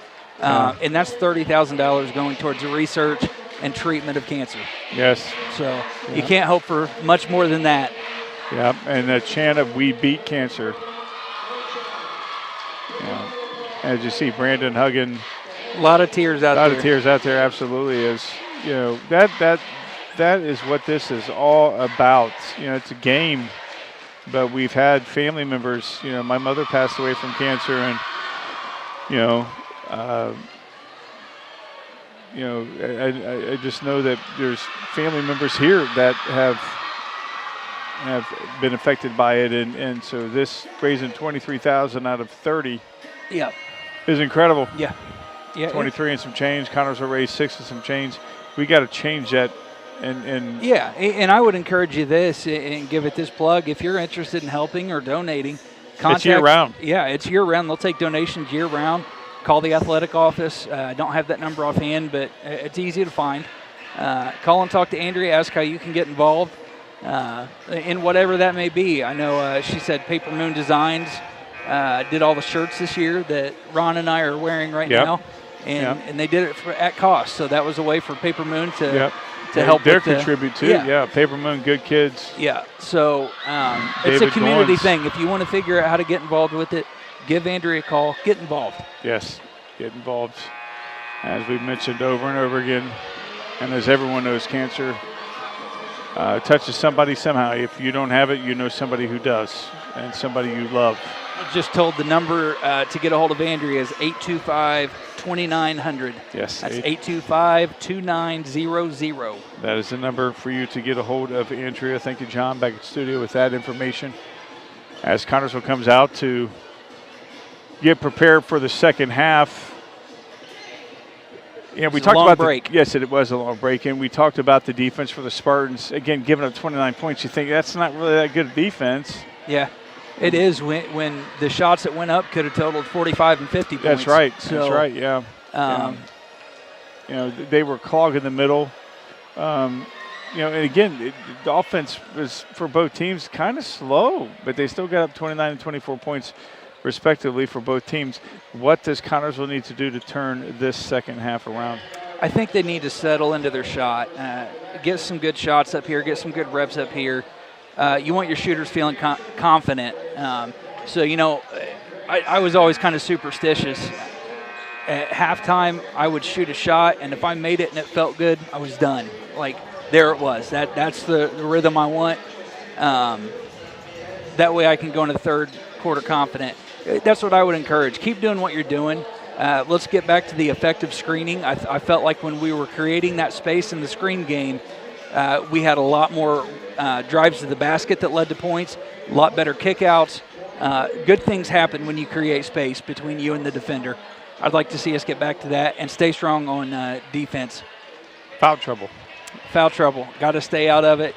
and that's $30,000 going towards the research and treatment of cancer. Yes. So you can't hope for much more than that. Yeah, and the chant of "We beat cancer." Yeah. As you see, Brandon hugging. A lot of tears out there. A lot of tears out there. Absolutely is. You know, that is what this is all about. You know, it's a game, but we've had family members. You know, my mother passed away from cancer, and I just know that there's family members here that have been affected by it, and so this raising $23,000 out of 30 is incredible. Yeah 23 and some change. Connors will raise 6 and some change. We got to change that. And I would encourage you this and give it this plug. If you're interested in helping or donating, contact. It's year round. Yeah, it's year round. They'll take donations year round. Call the athletic office. I don't have that number offhand, but it's easy to find. Call and talk to Andrea. Ask how you can get involved in whatever that may be. I know she said Paper Moon Designs did all the shirts this year that Ron and I are wearing right now, and they did it at cost. So that was a way for Paper Moon to help. They contribute too. Yeah, Paper Moon, good kids. Yeah, so it's a community thing. If you want to figure out how to get involved with it, give Andrea a call. Get involved. Yes, get involved. As we've mentioned over and over again, and as everyone knows, cancer touches somebody somehow. If you don't have it, you know somebody who does, and somebody you love. I just told the number to get a hold of Andrea is 825-2900. Yes. That's 825-2900. That is the number for you to get a hold of Andrea. Thank you, John, back at the studio with that information. As Connorsville comes out to get prepared for the second half. Yeah, we talked about break. Yes, it was a long break, and we talked about the defense for the Spartans. Again, giving up 29 points, you think that's not really that good defense. Yeah, it is when the shots that went up could have totaled 45 and 50 points. That's right. So, that's right. Yeah. They were clogging the middle. And again, the offense was for both teams kind of slow, but they still got up 29 and 24 points respectively for both teams. What does Connorsville need to do to turn this second half around? I think they need to settle into their shot, get some good shots up here, get some good reps up here. You want your shooters feeling confident. I was always kind of superstitious. At halftime, I would shoot a shot, and if I made it and it felt good, I was done. Like, there it was. That's the rhythm I want. That way I can go into the third quarter confident. That's what I would encourage. Keep doing what you're doing. Let's get back to the effective screening. I felt like when we were creating that space in the screen game, we had a lot more drives to the basket that led to points, a lot better kickouts. Good things happen when you create space between you and the defender. I'd like to see us get back to that and stay strong on defense. Foul trouble. Foul trouble. Got to stay out of it.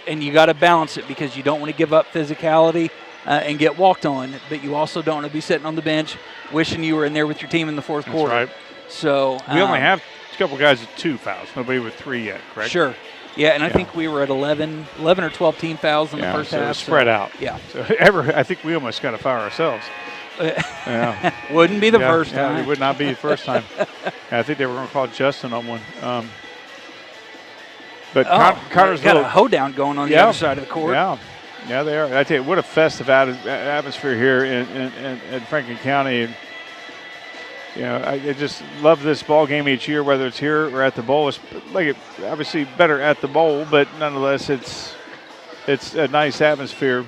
And you got to balance it because you don't want to give up physicality and get walked on, but you also don't want to be sitting on the bench wishing you were in there with your team in the fourth quarter. Right. So we only have a couple guys with 2 fouls. Nobody with 3 yet, correct? Sure. Yeah, and I think we were at 11 or 12 team fouls in the first so half. It was spread out. Yeah. So I think we almost got a foul ourselves. Wouldn't be the first time. It would not be the first time. I think they were going to call Justin on one. But Connorsville got a hoedown going on the other side of the court. Yeah, they are. I tell you, what a festive atmosphere here in Franklin County. And, I just love this ball game each year, whether it's here or at the bowl. It's obviously better at the bowl, but nonetheless, it's a nice atmosphere.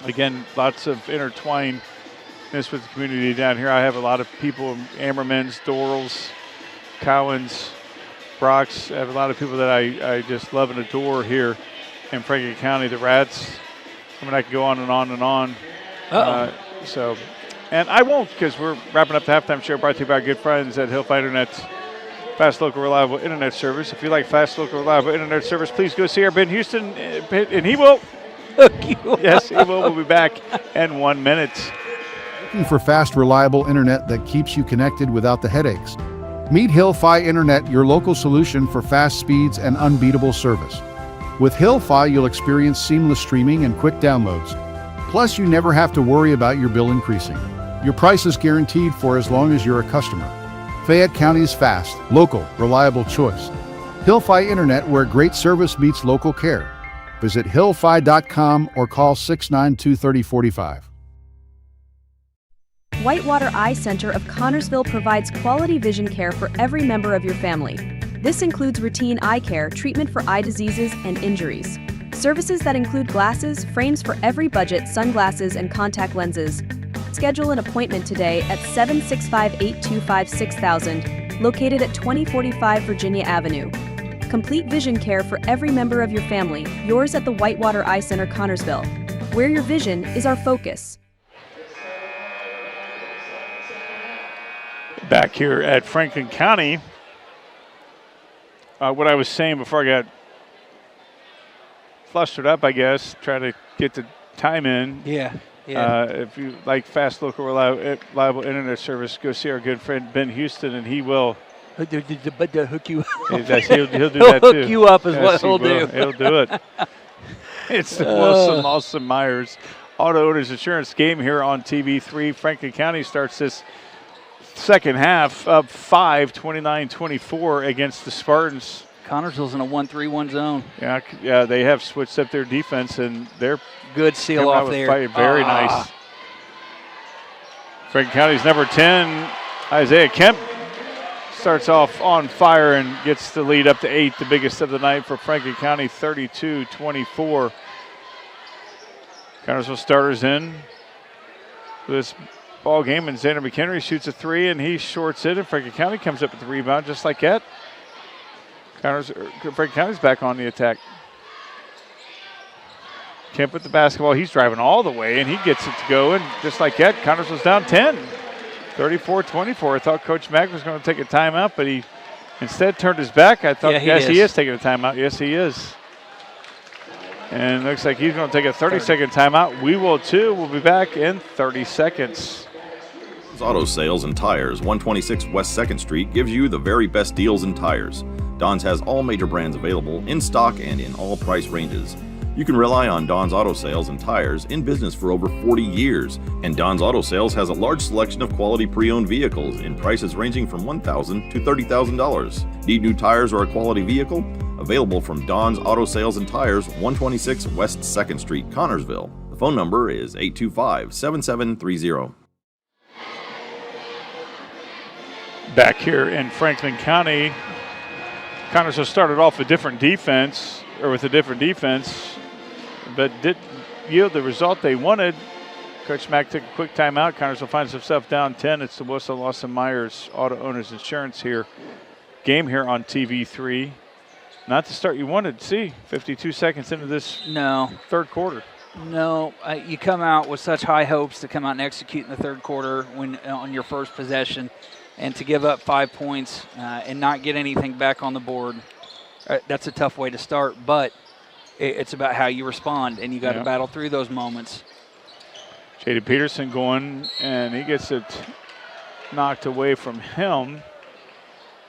Again, lots of intertwinedness with the community down here. I have a lot of people, Ammermans, Dorals, Cowans, Brocks. I have a lot of people that I just love and adore here in Franklin County. The Rats. I mean, I could go on and on and on. And I won't, because we're wrapping up the halftime show brought to you by our good friends at Hillfi Internet's fast, local, reliable internet service. If you like fast, local, reliable internet service, please go see our Ben Houston, and he will hook you up. Yes, he will. We'll be back in 1 minute. Looking for fast, reliable internet that keeps you connected without the headaches? Meet Hillfi Internet, your local solution for fast speeds and unbeatable service. With Hillfi, you'll experience seamless streaming and quick downloads. Plus, you never have to worry about your bill increasing. Your price is guaranteed for as long as you're a customer. Fayette County's fast, local, reliable choice. Hillfi Internet, where great service meets local care. Visit hillfi.com or call 692-3045. Whitewater Eye Center of Connorsville provides quality vision care for every member of your family. This includes routine eye care, treatment for eye diseases and injuries. Services that include glasses, frames for every budget, sunglasses, and contact lenses. Schedule an appointment today at 765-825-6000, located at 2045 Virginia Avenue. Complete vision care for every member of your family, yours at the Whitewater Eye Center, Connorsville, where your vision is our focus. Back here at Franklin County, what I was saying before I got flustered up, I guess, trying to get the time in. Yeah. If you like fast, local, reliable internet service, go see our good friend Ben Houston, and he will hook you up. He'll do that too. Hook you up is what he'll do. He'll do it. It's the Wilson Lawson Myers Auto Owners Insurance game here on TV3. Franklin County starts this second half up 29-24 against the Spartans. Connorsville's in a 1-3-1 zone. Yeah, they have switched up their defense, and they're good seal off there. Very nice. Franklin County's number 10, Isaiah Kemp, starts off on fire and gets the lead up to 8, the biggest of the night for Franklin County, 32-24. Connorsville starters in this ball game, and Xander McHenry shoots a 3, and he shorts it, and Franklin County comes up with the rebound just like that. Franklin County's back on the attack. Kemp with the basketball. He's driving all the way, and he gets it to go, and just like that, Connorsville's down 10. 34-24. I thought Coach Mack was going to take a timeout, but he instead turned his back. I thought, he is taking a timeout. Yes, he is. And it looks like he's going to take a 30-second timeout. We will, too. We'll be back in 30 seconds. Auto Sales and Tires, 126 West 2nd Street, gives you the very best deals in tires. Don's has all major brands available in stock and in all price ranges. You can rely on Don's Auto Sales and Tires, in business for over 40 years. And Don's Auto Sales has a large selection of quality pre-owned vehicles in prices ranging from $1,000 to $30,000. Need new tires or a quality vehicle? Available from Don's Auto Sales and Tires, 126 West 2nd Street, Connorsville. The phone number is 825-7730. Back here in Franklin County, Connorsville started off with a different defense, but yield the result they wanted. Coach Mack took a quick timeout. Connersville finds himself down 10. It's the Wilson Lawson Myers Auto Owners Insurance game here on TV3. Not the start you wanted to see. 52 seconds into this third quarter. No, you come out with such high hopes to come out and execute in the third quarter when on your first possession, and to give up 5 points and not get anything back on the board. That's a tough way to start, but it's about how you respond, and you got to battle through those moments. Jaden Peterson going, and he gets it knocked away from him.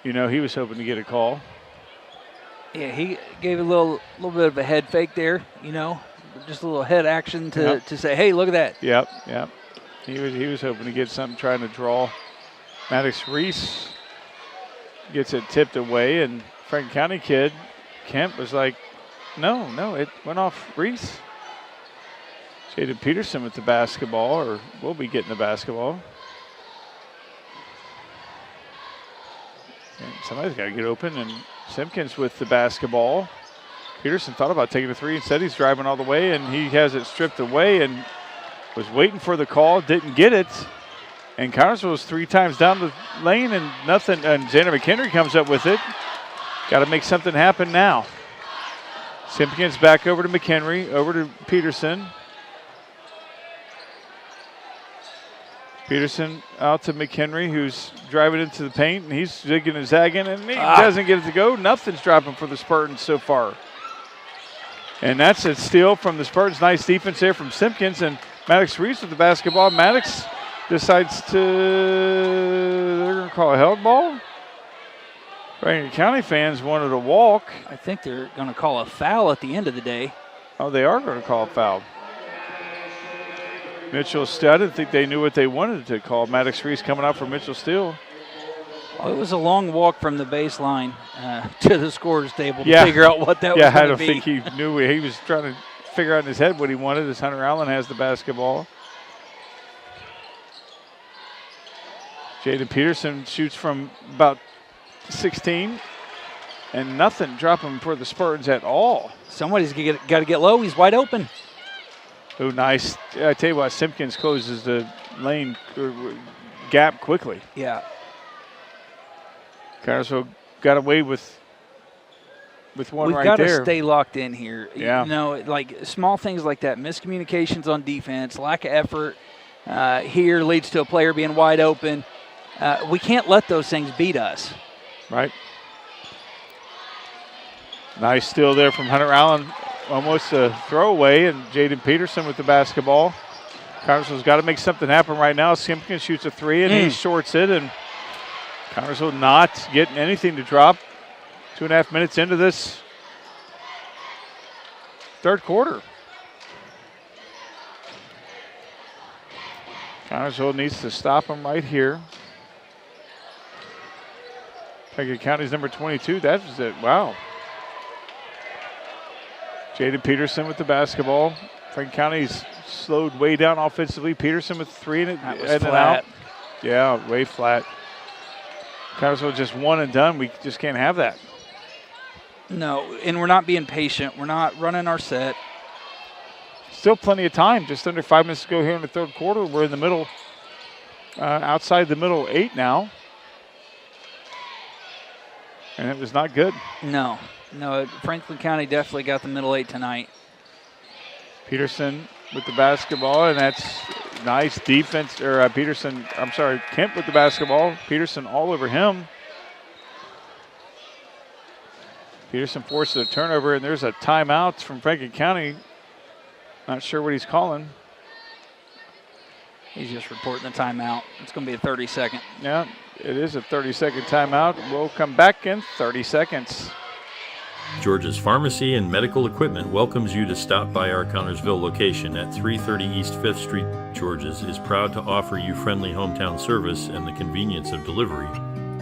You know, he was hoping to get a call. Yeah, he gave a little bit of a head fake there, you know, just a little head action to say, hey, look at that. Yep. He was hoping to get something, trying to draw. Maddox Reese gets it tipped away, and Franklin County kid, Kemp, was like, no, it went off Reese. Jaden Peterson with the basketball, or will be getting the basketball. And somebody's got to get open, and Simpkins with the basketball. Peterson thought about taking a three. Instead, he's driving all the way, and he has it stripped away and was waiting for the call, didn't get it. And Connersville was 3 times down the lane and nothing. And Xander McHenry comes up with it. Got to make something happen now. Simpkins back over to McHenry, over to Peterson. Peterson out to McHenry, who's driving into the paint, and he's zigging and zagging, and he doesn't get it to go. Nothing's dropping for the Spartans so far. And that's a steal from the Spartans. Nice defense there from Simpkins, and Maddox Reese with the basketball. Maddox decides they're going to call a held ball. Franklin County fans wanted a walk. I think they're going to call a foul at the end of the day. Oh, they are going to call a foul. Mitchell Steele, I didn't think they knew what they wanted to call. Maddox Reese coming out for Mitchell Steele. Well, it was a long walk from the baseline to the scorer's table to figure out what that was going to be. I don't think he knew. He was trying to figure out in his head what he wanted as Hunter Allen has the basketball. Jaden Peterson shoots from about 16, and nothing dropping for the Spartans at all. Somebody's got to get low. He's wide open. Oh, nice. I tell you what, Simpkins closes the lane gap quickly. Yeah. Connersville got away with one We've right got there. to stay locked in here. Yeah. You know, like small things like that, miscommunications on defense, lack of effort here leads to a player being wide open. We can't let those things beat us. Right. Nice steal there from Hunter Allen. Almost a throwaway, and Jaden Peterson with the basketball. Connersville's got to make something happen right now. Simpkins shoots a three, and he shorts it, and Connersville not getting anything to drop. 2.5 minutes into this third quarter. Connersville needs to stop him right here. Franklin County's number 22. That was it. Wow. Jaden Peterson with the basketball. Franklin County's slowed way down offensively. Peterson with 3 and out. Yeah, way flat. Connersville just one and done. We just can't have that. No, and we're not being patient. We're not running our set. Still plenty of time. Just under 5 minutes to go here in the third quarter. We're in the middle, outside the middle 8 now. And it was not good. No, Franklin County definitely got the middle 8 tonight. Peterson with the basketball, and that's nice defense. Kemp with the basketball. Peterson all over him. Peterson forces a turnover, and there's a timeout from Franklin County. Not sure what he's calling. He's just reporting the timeout. It's going to be a 30-second. Yeah, it is a 30-second timeout. We'll come back in 30 seconds. George's Pharmacy and Medical Equipment welcomes you to stop by our Connersville location at 330 East 5th Street. George's is proud to offer you friendly hometown service and the convenience of delivery.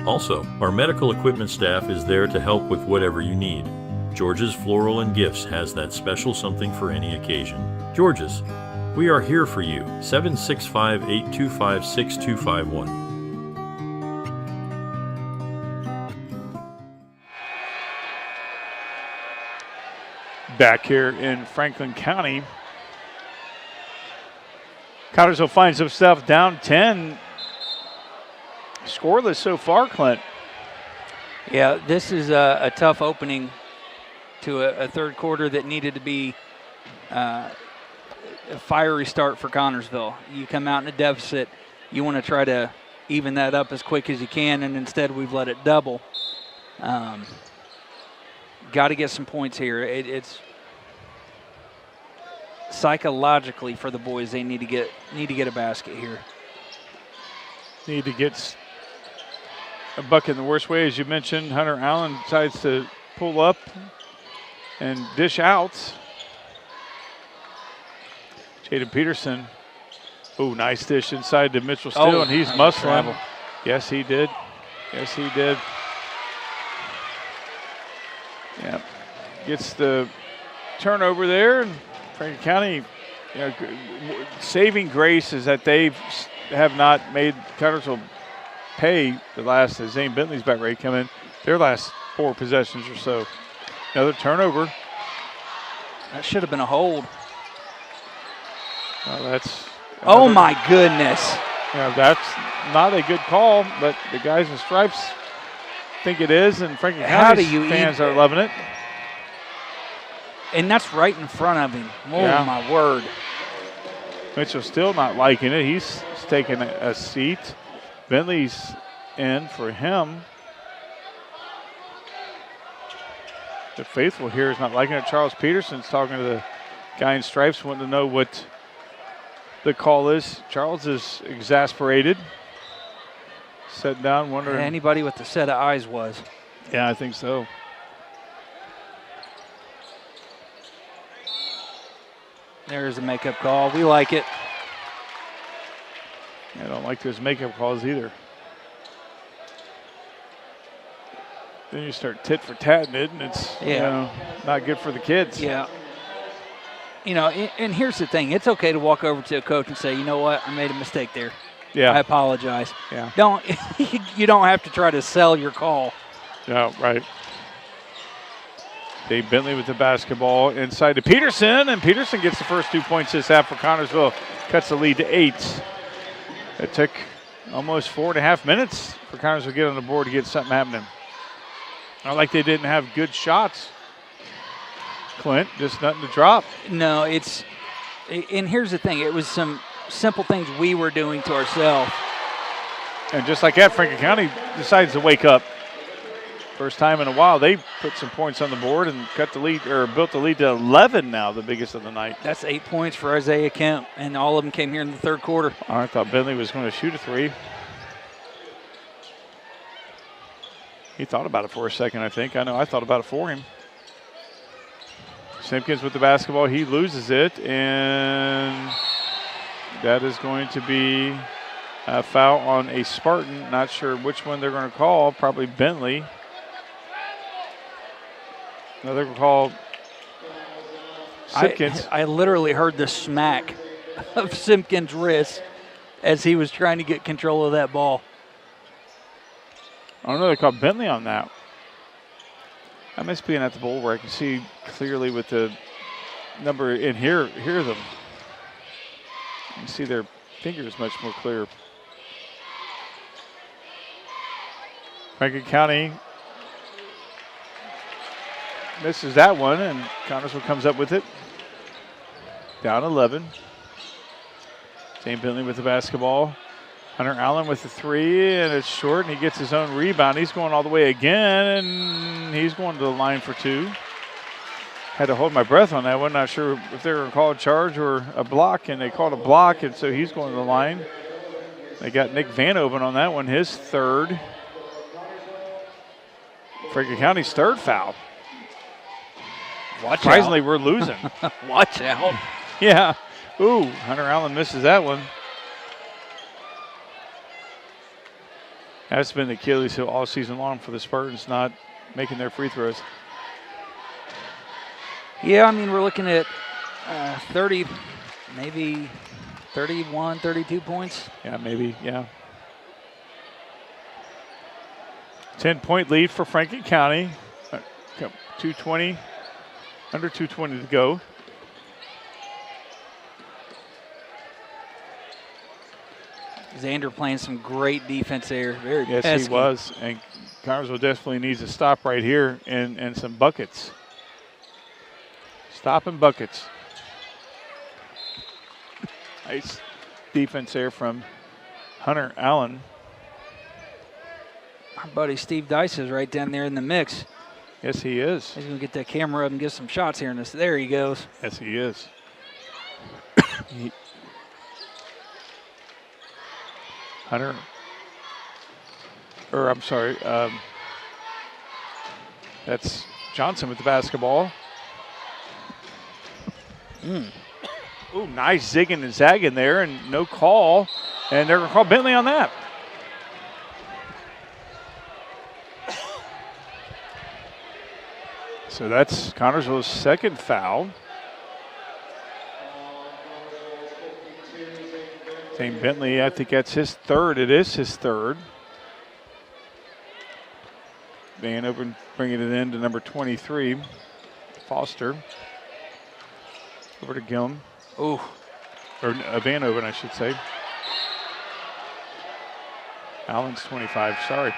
Also, our medical equipment staff is there to help with whatever you need. George's Floral and Gifts has that special something for any occasion. George's, we are here for you. 765-825-6251. Back here in Franklin County, Connersville finds himself down 10. Scoreless so far, Clint. Yeah, this is a tough opening to a third quarter that needed to be a fiery start for Connersville. You come out in a deficit, you want to try to even that up as quick as you can, and instead we've let it double. Got to get some points here. It's psychologically for the boys. They need to get a basket here. Need to get a bucket in the worst way, as you mentioned. Hunter Allen decides to pull up and dish out. Jaden Peterson. Oh, nice dish inside to Mitchell Steele, and he's muscling. Travel. Yes, he did. Yes, he did. Yep. Gets the turnover there, and Franklin County, saving grace is that they have not made Connersville pay the last, as Zane Bentley's back ready to come in, their last 4 possessions or so. Another turnover. That should have been a hold. Well, that's. Oh, my goodness. Yeah, that's not a good call, but the guys in stripes think it is, and Franklin County fans are loving it. And that's right in front of him. Oh, yeah. My word. Mitchell's still not liking it. He's taking a seat. Bentley's in for him. The faithful here is not liking it. Charles Peterson's talking to the guy in stripes, wanting to know what the call is. Charles is exasperated. Sitting down, wondering. Anybody with a set of eyes was. Yeah, I think so. There's a makeup call. We like it. I don't like those makeup calls either. Then you start tit for tatting it, and it's not good for the kids. Yeah. And here's the thing. It's okay to walk over to a coach and say, you know what, I made a mistake there. Yeah. I apologize. Yeah. You don't have to try to sell your call. Yeah, right. Dave Bentley with the basketball inside to Peterson, and Peterson gets the first 2 points this half for Connersville. Cuts the lead to 8. It took almost 4.5 minutes for Connersville to get on the board to get something happening. Not like they didn't have good shots. Clint, just nothing to drop. No, and here's the thing. It was some simple things we were doing to ourselves. And just like that, Franklin County decides to wake up. First time in a while, they put some points on the board and cut the lead, or built the lead to 11 now, the biggest of the night. That's 8 points for Isaiah Kemp, and all of them came here in the third quarter. I thought Bentley was going to shoot a 3. He thought about it for a second, I think. I know I thought about it for him. Simpkins with the basketball. He loses it, and that is going to be a foul on a Spartan. Not sure which one they're going to call. Probably Bentley. No, they're going to call Simpkins. I literally heard the smack of Simpkins' wrist as he was trying to get control of that ball. I don't know. They called Bentley on that. I must be at the bowl where I can see clearly with the number in here. Hear them. You can see their fingers much more clear. Franklin County misses that one, and Connersville comes up with it. Down 11. Zane Bentley with the basketball. Hunter Allen with the 3, and it's short, and he gets his own rebound. He's going all the way again, and he's going to the line for 2. Had to hold my breath on that one. Not sure if they were going to call a charge or a block, and they called a block, and so he's going to the line. They got Nick Vanoven on that one, his 3rd. Franklin County's 3rd foul. Surprisingly, we're losing. Watch out. Yeah. Ooh, Hunter Allen misses that one. That's been the Achilles heel all season long for the Spartans, not making their free throws. Yeah, I mean, we're looking at 30, maybe 31, 32 points. Yeah, maybe, yeah. 10-point lead for Franklin County. 2:20, under 2:20 to go. Xander playing some great defense there. Very Yes, pesky. he was. And Connersville definitely needs to stop right here and some buckets. Stop and buckets. Nice defense there from Hunter Allen. Our buddy Steve Dice is right down there in the mix. Yes, he is. He's going to get that camera up and get some shots here in this. There he goes. Yes, he is. Hunter, or I'm sorry, that's Johnson with the basketball. Ooh, nice zigging and zagging there, and no call. And they're going to call Bentley on that. So that's Connersville's second foul. Zane Bentley, I think that's his third. It is his third. Van Oven bringing it in to number 23, Foster. Over to Gillum. Ooh. Or Van Oven, I should say. Allen's 25, sorry.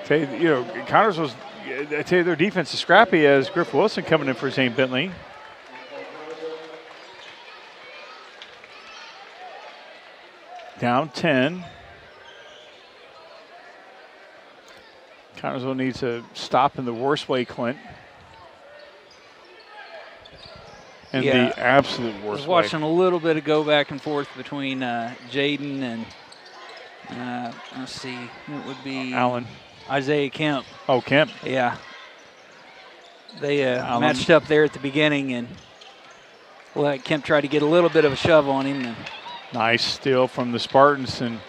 Connersville's, I tell you, their defense is scrappy as Griff Wilson coming in for Zane Bentley. Down 10. Connersville needs to stop in the worst way, Clint. In the absolute worst way. I was watching a little bit of go back and forth between Jaden and, let's see, it would be Allen. Isaiah Kemp. Oh, Kemp. Yeah. They matched up there at the beginning, and Kemp tried to get a little bit of a shove on him. And nice steal from the Spartans, and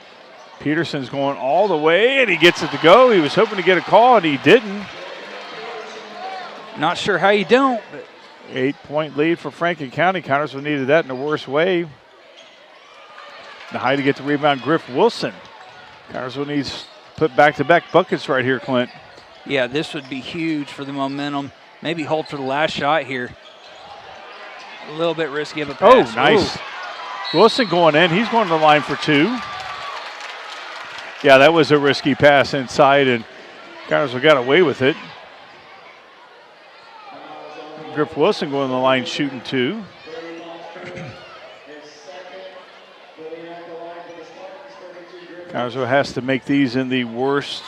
Peterson's going all the way, and he gets it to go. He was hoping to get a call, and he didn't. Not sure how you don't, but 8-point lead for Franklin County. Connersville needed that in the worst way. The high to get the rebound, Griff Wilson. Connersville needs to put back-to-back buckets right here, Clint. Yeah, this would be huge for the momentum. Maybe hold for the last shot here. A little bit risky of a pass. Oh, nice. Ooh. Wilson going in. He's going to the line for two. Yeah, that was a risky pass inside, and Connersville got away with it. Griff Wilson going to the line shooting two. Connersville has to make these in the worst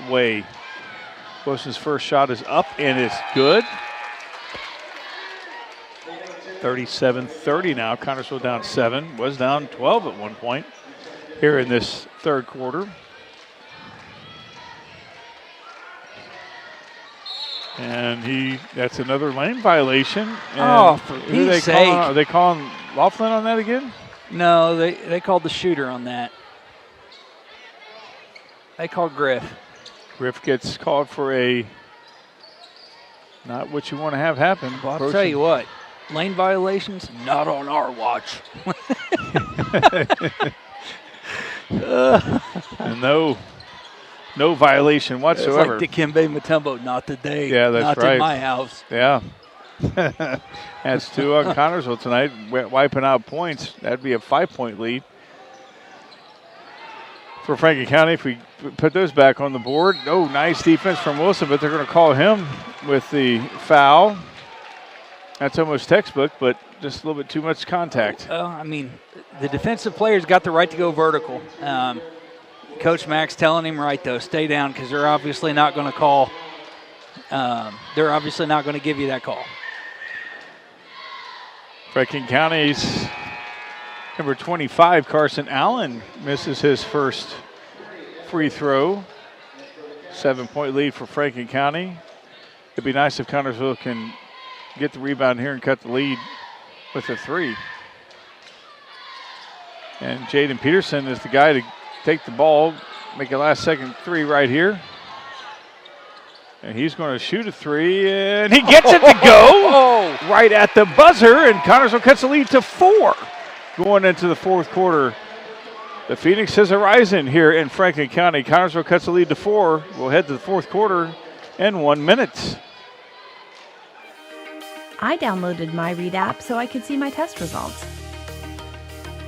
way. Wilson's first shot is up and it's good. 37-30 now. Connersville down 7. Was down 12 at one point here in this third quarter. And that's another lane violation. And for Pete's sake. Are they calling Laughlin on that again? No, they called the shooter on that. They called Griff. Griff gets called for not what you want to have happen. Well, I'll tell you what, lane violations, not on our watch. And no violation whatsoever. It's like Dikembe Mutombo, not today. Yeah, that's not right. in my house. Yeah. That's 2 on Connersville tonight, wiping out points. That'd be a 5-point lead for Franklin County if we put those back on the board. Oh, nice defense from Wilson, but they're going to call him with the foul. That's almost textbook, but just a little bit too much contact. I mean, the defensive players got the right to go vertical. Coach Mack's telling him right, though, stay down because they're obviously not going to call. They're obviously not going to give you that call. Franklin County's number 25, Carson Allen, misses his first free throw. 7-point lead for Franklin County. It'd be nice if Connersville can get the rebound here and cut the lead with a 3. And Jaden Peterson is the guy to take the ball, make a last-second 3 right here. And he's going to shoot a 3, and he gets it to go right at the buzzer, and Connersville cuts the lead to 4 going into the fourth quarter. The Phoenix has arisen here in Franklin County. Connersville cuts the lead to 4. We'll head to the fourth quarter in 1 minute. I downloaded my Read app so I could see my test results.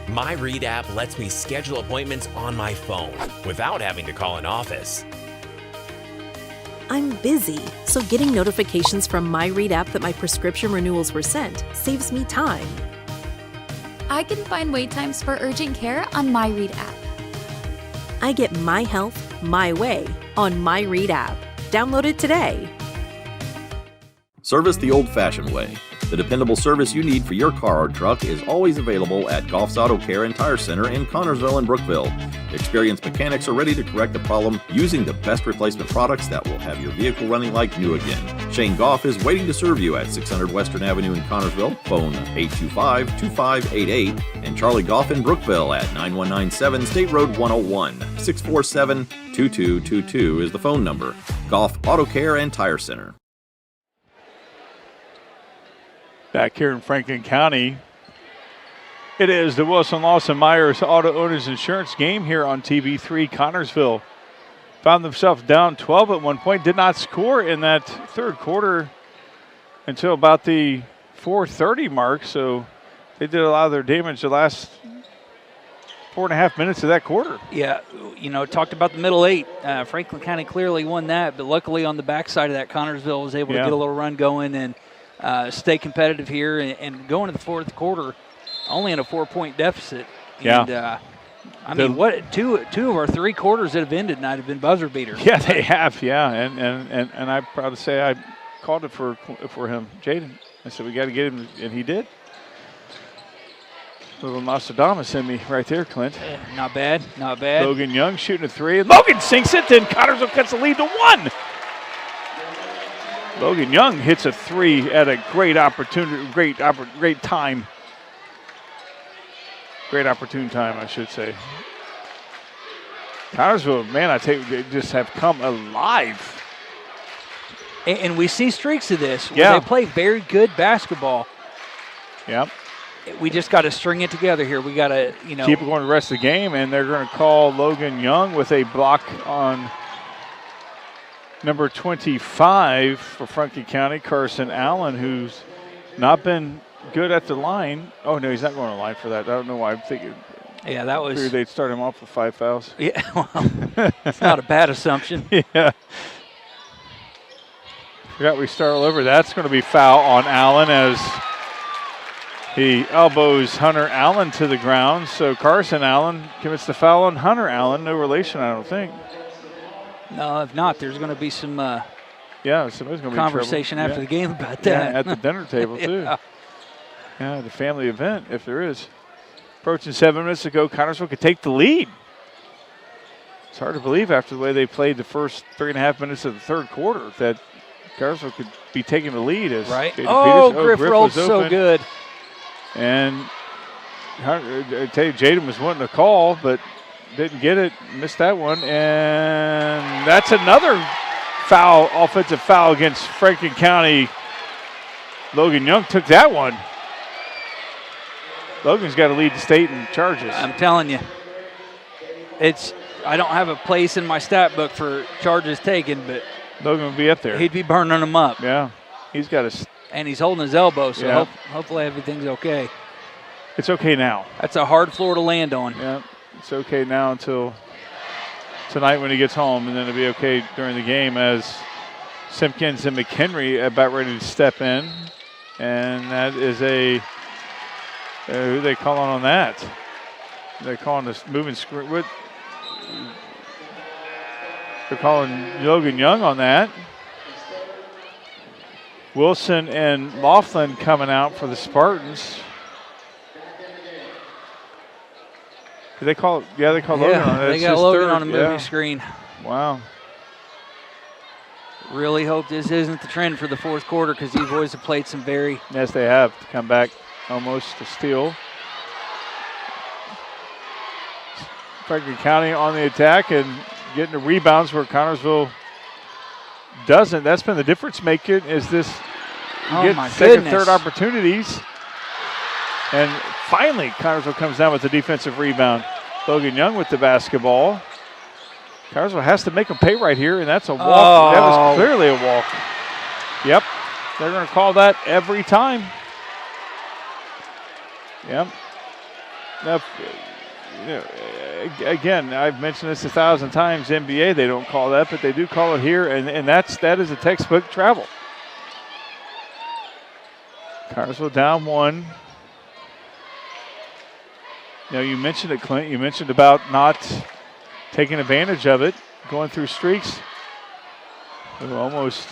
My Read app lets me schedule appointments on my phone without having to call an office. I'm busy, so getting notifications from My Read app that my prescription renewals were sent saves me time. I can find wait times for urgent care on My Read app. I get my health my way on My Read app. Download it today. Service the old-fashioned way. The dependable service you need for your car or truck is always available at Goff's Auto Care and Tire Center in Connorsville and Brookville. Experienced mechanics are ready to correct the problem using the best replacement products that will have your vehicle running like new again. Shane Goff is waiting to serve you at 600 Western Avenue in Connorsville. Phone 825-2588 and Charlie Goff in Brookville at 9197 State Road 101. 647-2222 is the phone number. Goff Auto Care and Tire Center. Back here in Franklin County, it is the Wilson Lawson Myers Auto Owners Insurance game here on TV3. Connorsville found themselves down 12 at one point, did not score in that third quarter until about the 4:30 mark, so they did a lot of their damage the last 4.5 minutes of that quarter. Yeah, talked about the middle eight. Franklin County clearly won that, but luckily on the backside of that, Connorsville was able to get a little run going and stay competitive here and go into the fourth quarter only in a 4-point deficit. Yeah. And what two of our 3 quarters that have ended tonight have been buzzer beaters. Yeah, they have. Yeah, and I'm proud to say I called it for him, Jaden. I said we got to get him, and he did. Little Nostradamus in me right there, Clint. Not bad, not bad. Logan Young shooting a 3, and Logan sinks it. Then Connorsville cuts the lead to 1. Logan Young hits a 3 at a great opportunity, great time. Great opportune time, I should say. Connorsville, man, they just have come alive. And we see streaks of this where they play very good basketball. Yep. We just got to string it together here. We got to, keep it going the rest of the game, and they're going to call Logan Young with a block on number 25 for Franklin County, Carson Allen, who's not been good at the line. Oh, no, he's not going to the line for that. I don't know why I'm thinking. Yeah, that was. Figured they'd start him off with 5 fouls. Yeah, well, it's not a bad assumption. Yeah. Forgot we start all over. That's going to be foul on Allen as he elbows Hunter Allen to the ground. So Carson Allen commits the foul on Hunter Allen. No relation, I don't think. No, if not, there's going to be some somebody's going to be conversation after the game about that. Yeah, at the dinner table, too. Yeah, the family event, if there is. Approaching 7 minutes to go, Connorsville could take the lead. It's hard to believe after the way they played the first 3.5 minutes of the third quarter that Connorsville could be taking the lead. As right. Griff rolled so good. And I tell you, Jaden was wanting to call, but didn't get it, missed that one, and that's another foul, offensive foul against Franklin County. Logan Young took that one. Logan's got to lead the state in charges. I'm telling you, I don't have a place in my stat book for charges taken, but Logan will be up there. He'd be burning them up. Yeah, he's got to. And he's holding his elbow, so hopefully everything's okay. It's okay now. That's a hard floor to land on. Yeah. It's okay now until tonight when he gets home, and then it'll be okay during the game as Simpkins and McHenry about ready to step in. And that is who they calling on that? They're calling this moving screen. They're calling Logan Young on that. Wilson and Laughlin coming out for the Spartans. They call Logan on it. They got Logan on a moving screen. Wow. Really hope this isn't the trend for the fourth quarter because these boys have played some very. Yes, they have to come back almost to steal. Franklin County on the attack and getting the rebounds where Connorsville doesn't. That's been the difference maker is this second, third opportunities. And finally, Connorsville comes down with the defensive rebound. Logan Young with the basketball. Connorsville has to make them pay right here, and that's a walk. Oh. That was clearly a walk. Yep, they're going to call that every time. Yep. Now, again, I've mentioned this 1,000 times. NBA, they don't call that, but they do call it here, and that is a textbook travel. Connersville down 1. You mentioned it, Clint. You mentioned about not taking advantage of it, going through streaks. Almost.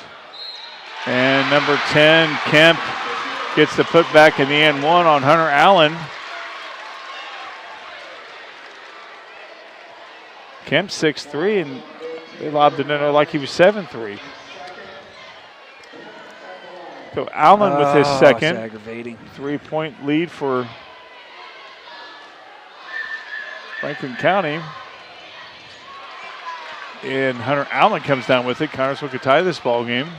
And number 10, Kemp, gets the putback in the end one on Hunter Allen. Kemp 6'3", and they lobbed it in there like he was 7'3". So Allen with his second. Aggravating. 3-point lead for Franklin County. And Hunter Allen comes down with it. Connersville could tie this ball game.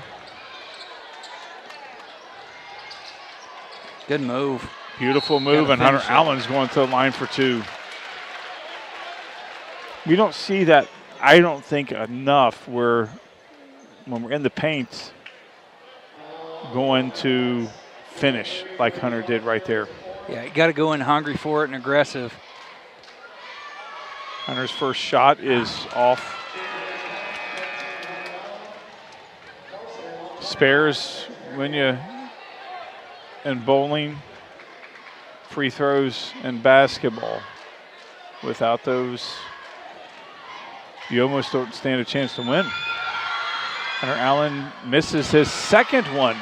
Good move. Beautiful move, and Hunter Allen's going to the line for 2. We don't see that, I don't think, enough when we're in the paint, going to finish like Hunter did right there. Yeah, you got to go in hungry for it and aggressive. Hunter's first shot is off. Spares when you in bowling, free throws, and basketball. Without those, you almost don't stand a chance to win. Hunter Allen misses his second one.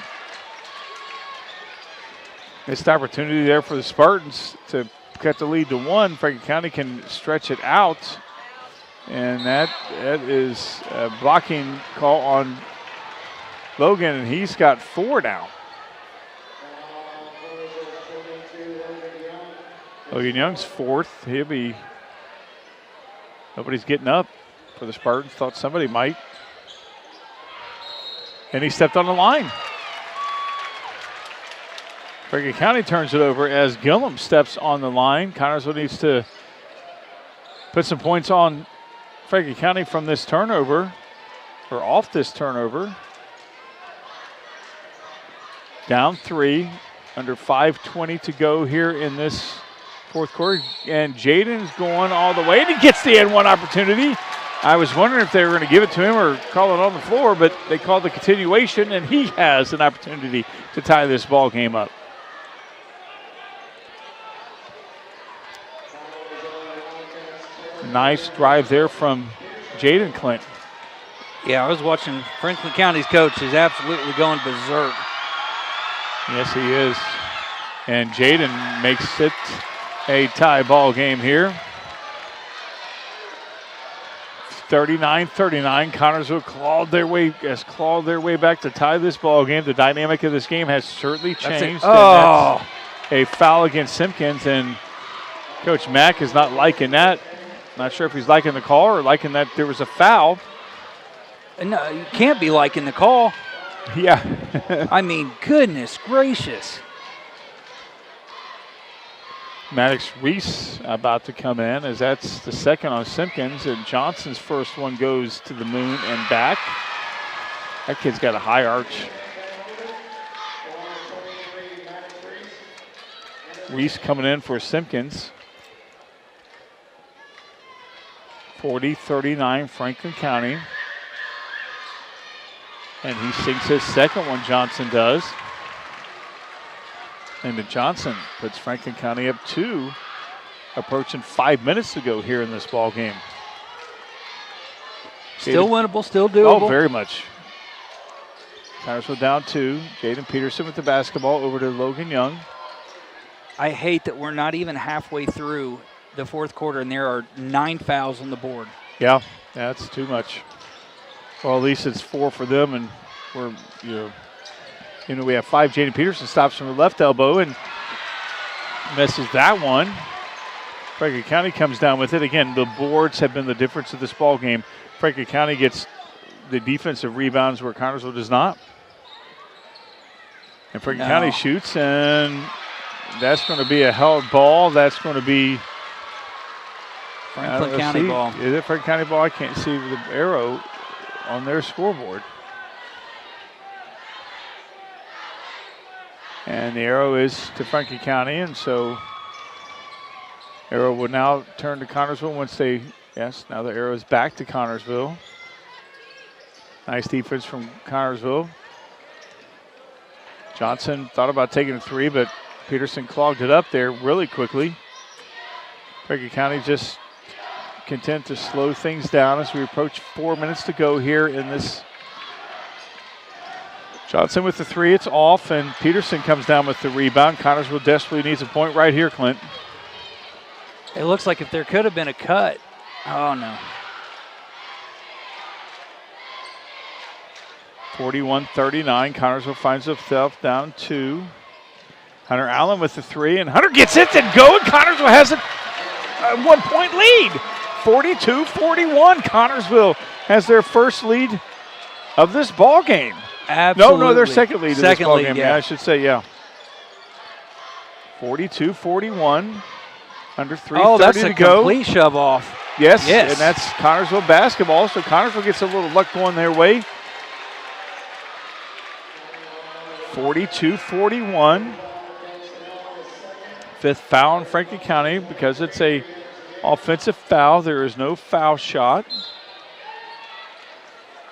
Missed opportunity there for the Spartans to cut the lead to 1. Franklin County can stretch it out. And that is a blocking call on Logan, and he's got 4 now. Logan Young's 4th. Nobody's getting up for the Spartans. Thought somebody might. And he stepped on the line. Franklin County turns it over as Gillum steps on the line. Connersville needs to put some points on Franklin County from this turnover, or off this turnover. Down 3, under 5:20 to go here in this fourth quarter. And Jaden's going all the way, and he gets the N1 opportunity. I was wondering if they were going to give it to him or call it on the floor, but they called the continuation, and he has an opportunity to tie this ball game up. Nice drive there from Jaden Clint. Yeah, I was watching. Franklin County's coach is absolutely going berserk. Yes, he is. And Jaden makes it a tie ball game here. 39-39. Connersville clawed their way back to tie this ball game. The dynamic of this game has certainly changed. That's a foul against Simpkins, and Coach Mack is not liking that. Not sure if he's liking the call or liking that there was a foul. No, you can't be liking the call. Yeah. I mean, goodness gracious. Maddox Reese about to come in, as that's the second on Simpkins, and Johnson's first one goes to the moon and back. That kid's got a high arch. Reese coming in for Simpkins. 40-39 Franklin County. And he sinks his second one, Johnson does. And the Johnson puts Franklin County up 2, approaching 5 minutes to go here in this ball game. Still winnable, still doable. Oh, very much. Connersville down 2. Jaden Peterson with the basketball over to Logan Young. I hate that we're not even halfway through the fourth quarter and there are 9 fouls on the board. Yeah, that's too much. Well, at least it's 4 for them, and we're, we have 5. Jaden Peterson stops from the left elbow and misses that one. Franklin County comes down with it. Again, the boards have been the difference of this ball game. Franklin County gets the defensive rebounds where Connersville does not. And Franklin County shoots, and that's going to be a held ball. That's going to be Franklin County ball. Is it Franklin County ball? I can't see the arrow on their scoreboard. And the arrow is to Franklin County, and so Arrow will now turn to Connorsville once they, yes, now the arrow is back to Connorsville. Nice defense from Connorsville. Johnson thought about taking a three, but Peterson clogged it up there really quickly. Franklin County just content to slow things down as we approach 4 minutes to go here in this. Johnson with the three, it's off, and Peterson comes down with the rebound. Connorsville desperately needs a point right here, Clint. It looks like if there could have been a cut. Oh, no. 41-39, Connorsville finds itself down 2. Hunter Allen with the three, and Hunter gets it and go, and Connorsville has a 1 point lead. 42-41, Connorsville has their first lead of this ball game. Absolutely. No, their second lead of this ball game. Yeah, I should say, yeah. 42-41, under 3:30 to go. Oh, that's a complete shove off. Yes, and that's Connorsville basketball, so Connorsville gets a little luck going their way. 42-41. Fifth foul in Franklin County because it's a offensive foul. There is no foul shot.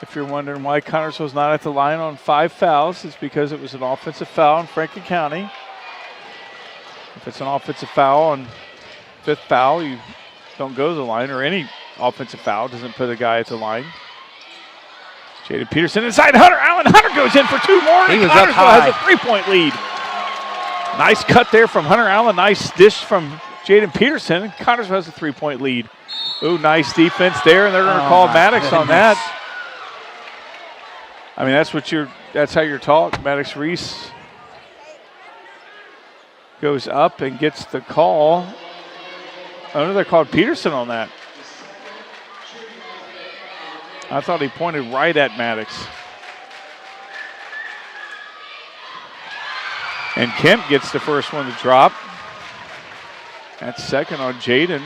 If you're wondering why Connorsville's not at the line on 5 fouls, it's because it was an offensive foul in Franklin County. If it's an offensive foul on 5th foul, you don't go to the line, or any offensive foul doesn't put a guy at the line. Jaden Peterson inside Hunter Allen. Hunter goes in for 2 more. He was up high. Has a 3-point lead. Nice cut there from Hunter Allen. Nice dish from Jaden Peterson. Connorsville has a 3-point lead. Ooh, nice defense there, and they're going to call Maddox on that. I mean, that's how you're taught. Maddox Reese goes up and gets the call. Oh, no, they called Peterson on that. I thought he pointed right at Maddox. And Kemp gets the first one to drop. That's second on Jaden.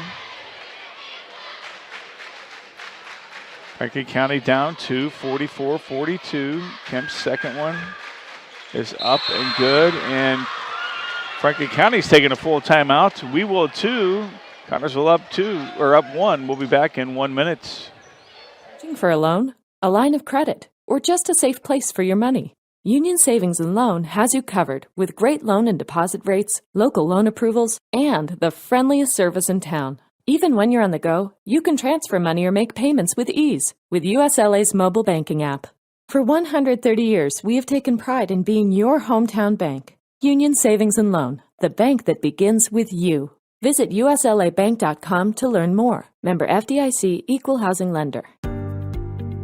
Franklin County down 2, 44-42. Kemp's second one is up and good. And Franklin County's taking a full timeout. We will too. Connorsville up 2, or up 1. We'll be back in 1 minute. Searching for a loan, a line of credit, or just a safe place for your money? Union Savings and Loan has you covered with great loan and deposit rates, local loan approvals, and the friendliest service in town. Even when you're on the go, you can transfer money or make payments with ease with USLA's mobile banking app. For 130 years, we have taken pride in being your hometown bank. Union Savings and Loan, the bank that begins with you. Visit uslabank.com to learn more. Member FDIC, Equal Housing Lender.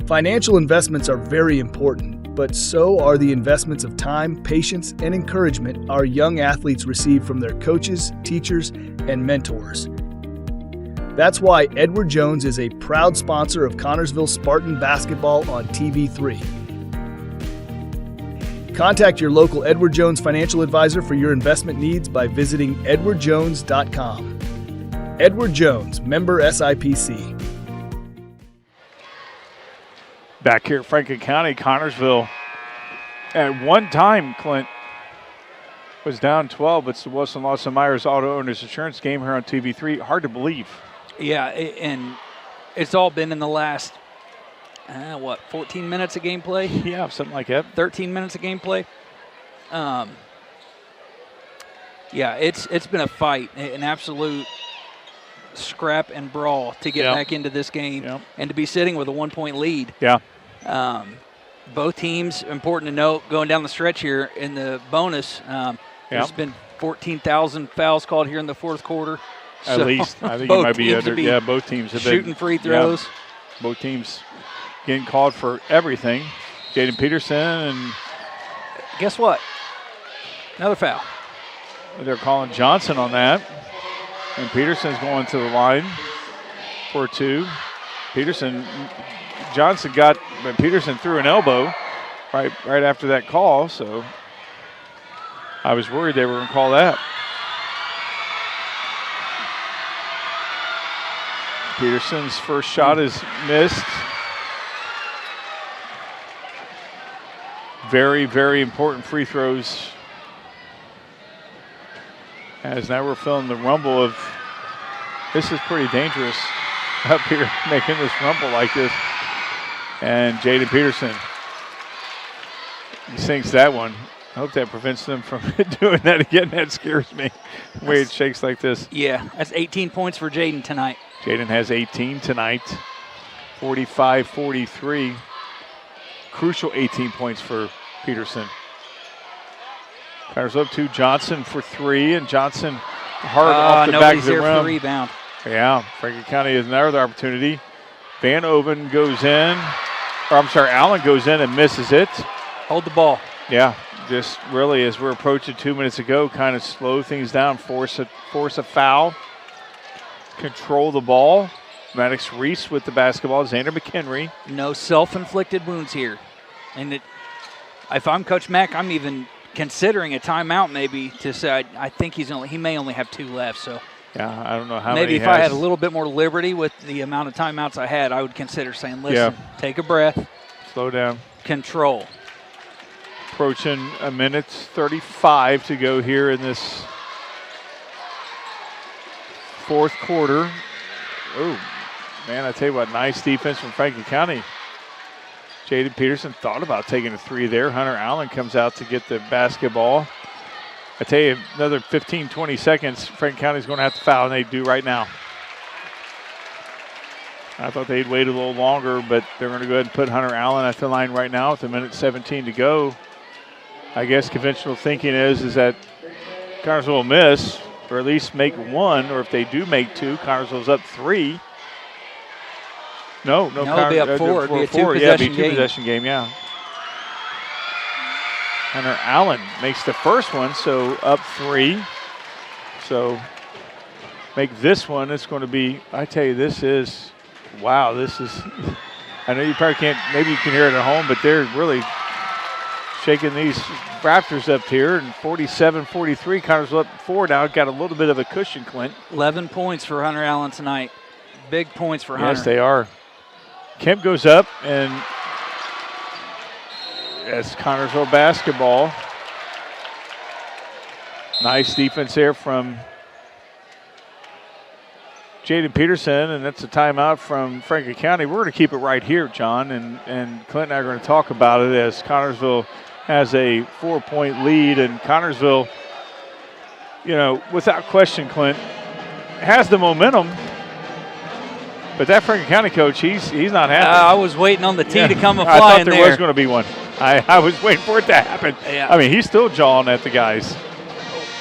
Financial investments are very important, but so are the investments of time, patience, and encouragement our young athletes receive from their coaches, teachers, and mentors. That's why Edward Jones is a proud sponsor of Connorsville Spartan basketball on TV3. Contact your local Edward Jones financial advisor for your investment needs by visiting edwardjones.com. Edward Jones, member SIPC. Back here at Franklin County, Connorsville at one time, Clint, was down 12. It's the Wilson Lawson Myers Auto Owners Insurance game here on TV3. Hard to believe. Yeah, and it's all been in the last, 14 minutes of gameplay? Yeah, something like that. 13 minutes of gameplay. Yeah, it's been a fight, an absolute scrap and brawl to get back into this game and to be sitting with a 1-point lead. Yeah. Both teams, important to note, going down the stretch here in the bonus, there's been 14,000 fouls called here in the fourth quarter. At least. I think you might be under. Yeah, both teams have been shooting free throws. Yeah, both teams getting called for everything. Jaden Peterson and guess what? Another foul. They're calling Johnson on that. And Peterson's going to the line for 2. Johnson got, but Peterson threw an elbow right after that call, so I was worried they were going to call that. Peterson's first shot is missed. Very, very important free throws. As now we're feeling the rumble of This is pretty dangerous up here, making this rumble like this. And Jaden Peterson, he sinks that one. I hope that prevents them from doing that again. That scares me, the way it shakes like this. Yeah, that's 18 points for Jaden tonight. Jaden has 18 tonight, 45-43. Crucial 18 points for Peterson. Fires up to Johnson for 3, and Johnson hard off the back of the rim. Nobody's there for the rebound. Yeah, Franklin County has another opportunity. Van Oven goes in, or I'm sorry, Allen goes in and misses it. Hold the ball. Yeah, just really as we're approaching 2 minutes ago, kind of slow things down, force a foul, control the ball. Maddox Reese with the basketball, Xander McHenry. No self-inflicted wounds here. And if I'm Coach Mack, I'm even considering a timeout maybe to say I think he may only have 2 left. So yeah, I don't know how maybe many if I had a little bit more liberty with the amount of timeouts I had, I would consider saying, listen, take a breath. Slow down. Control. Approaching a minute 35 to go here in this fourth quarter. Oh, man, I tell you what, nice defense from Franklin County. Jaden Peterson thought about taking a 3 there. Hunter Allen comes out to get the basketball. I tell you, another 15, 20 seconds, Franklin County's going to have to foul, and they do right now. I thought they'd wait a little longer, but they're going to go ahead and put Hunter Allen at the line right now with a minute 17 to go. I guess conventional thinking is that Connersville will miss, or at least make 1, or if they do make 2, Connersville's up 3. No, it'll be up 4. It'll be a 2-possession yeah, it'll be a 2-possession game, yeah. Hunter Allen makes the first one, so up 3. So make this one, it's going to be, I tell you, this is, wow, this is, I know you probably can't, maybe you can hear it at home, but they're really shaking these Raptors up here, and 47-43, Connersville up 4 now, got a little bit of a cushion, Clint. 11 points for Hunter Allen tonight. Big points for Hunter. Yes, they are. Kemp goes up, and that's Connersville basketball. Nice defense there from Jaden Peterson, and that's a timeout from Franklin County. We're going to keep it right here, John, and Clint and I are going to talk about it as Connersville has a 4-point lead, and Connersville, without question, Clint, has the momentum. But that Franklin County coach, he's not happy. I was waiting on the tee to come a flying I thought there there. was going to be one. I was waiting for it to happen. Yeah. I mean, he's still jawing at the guys.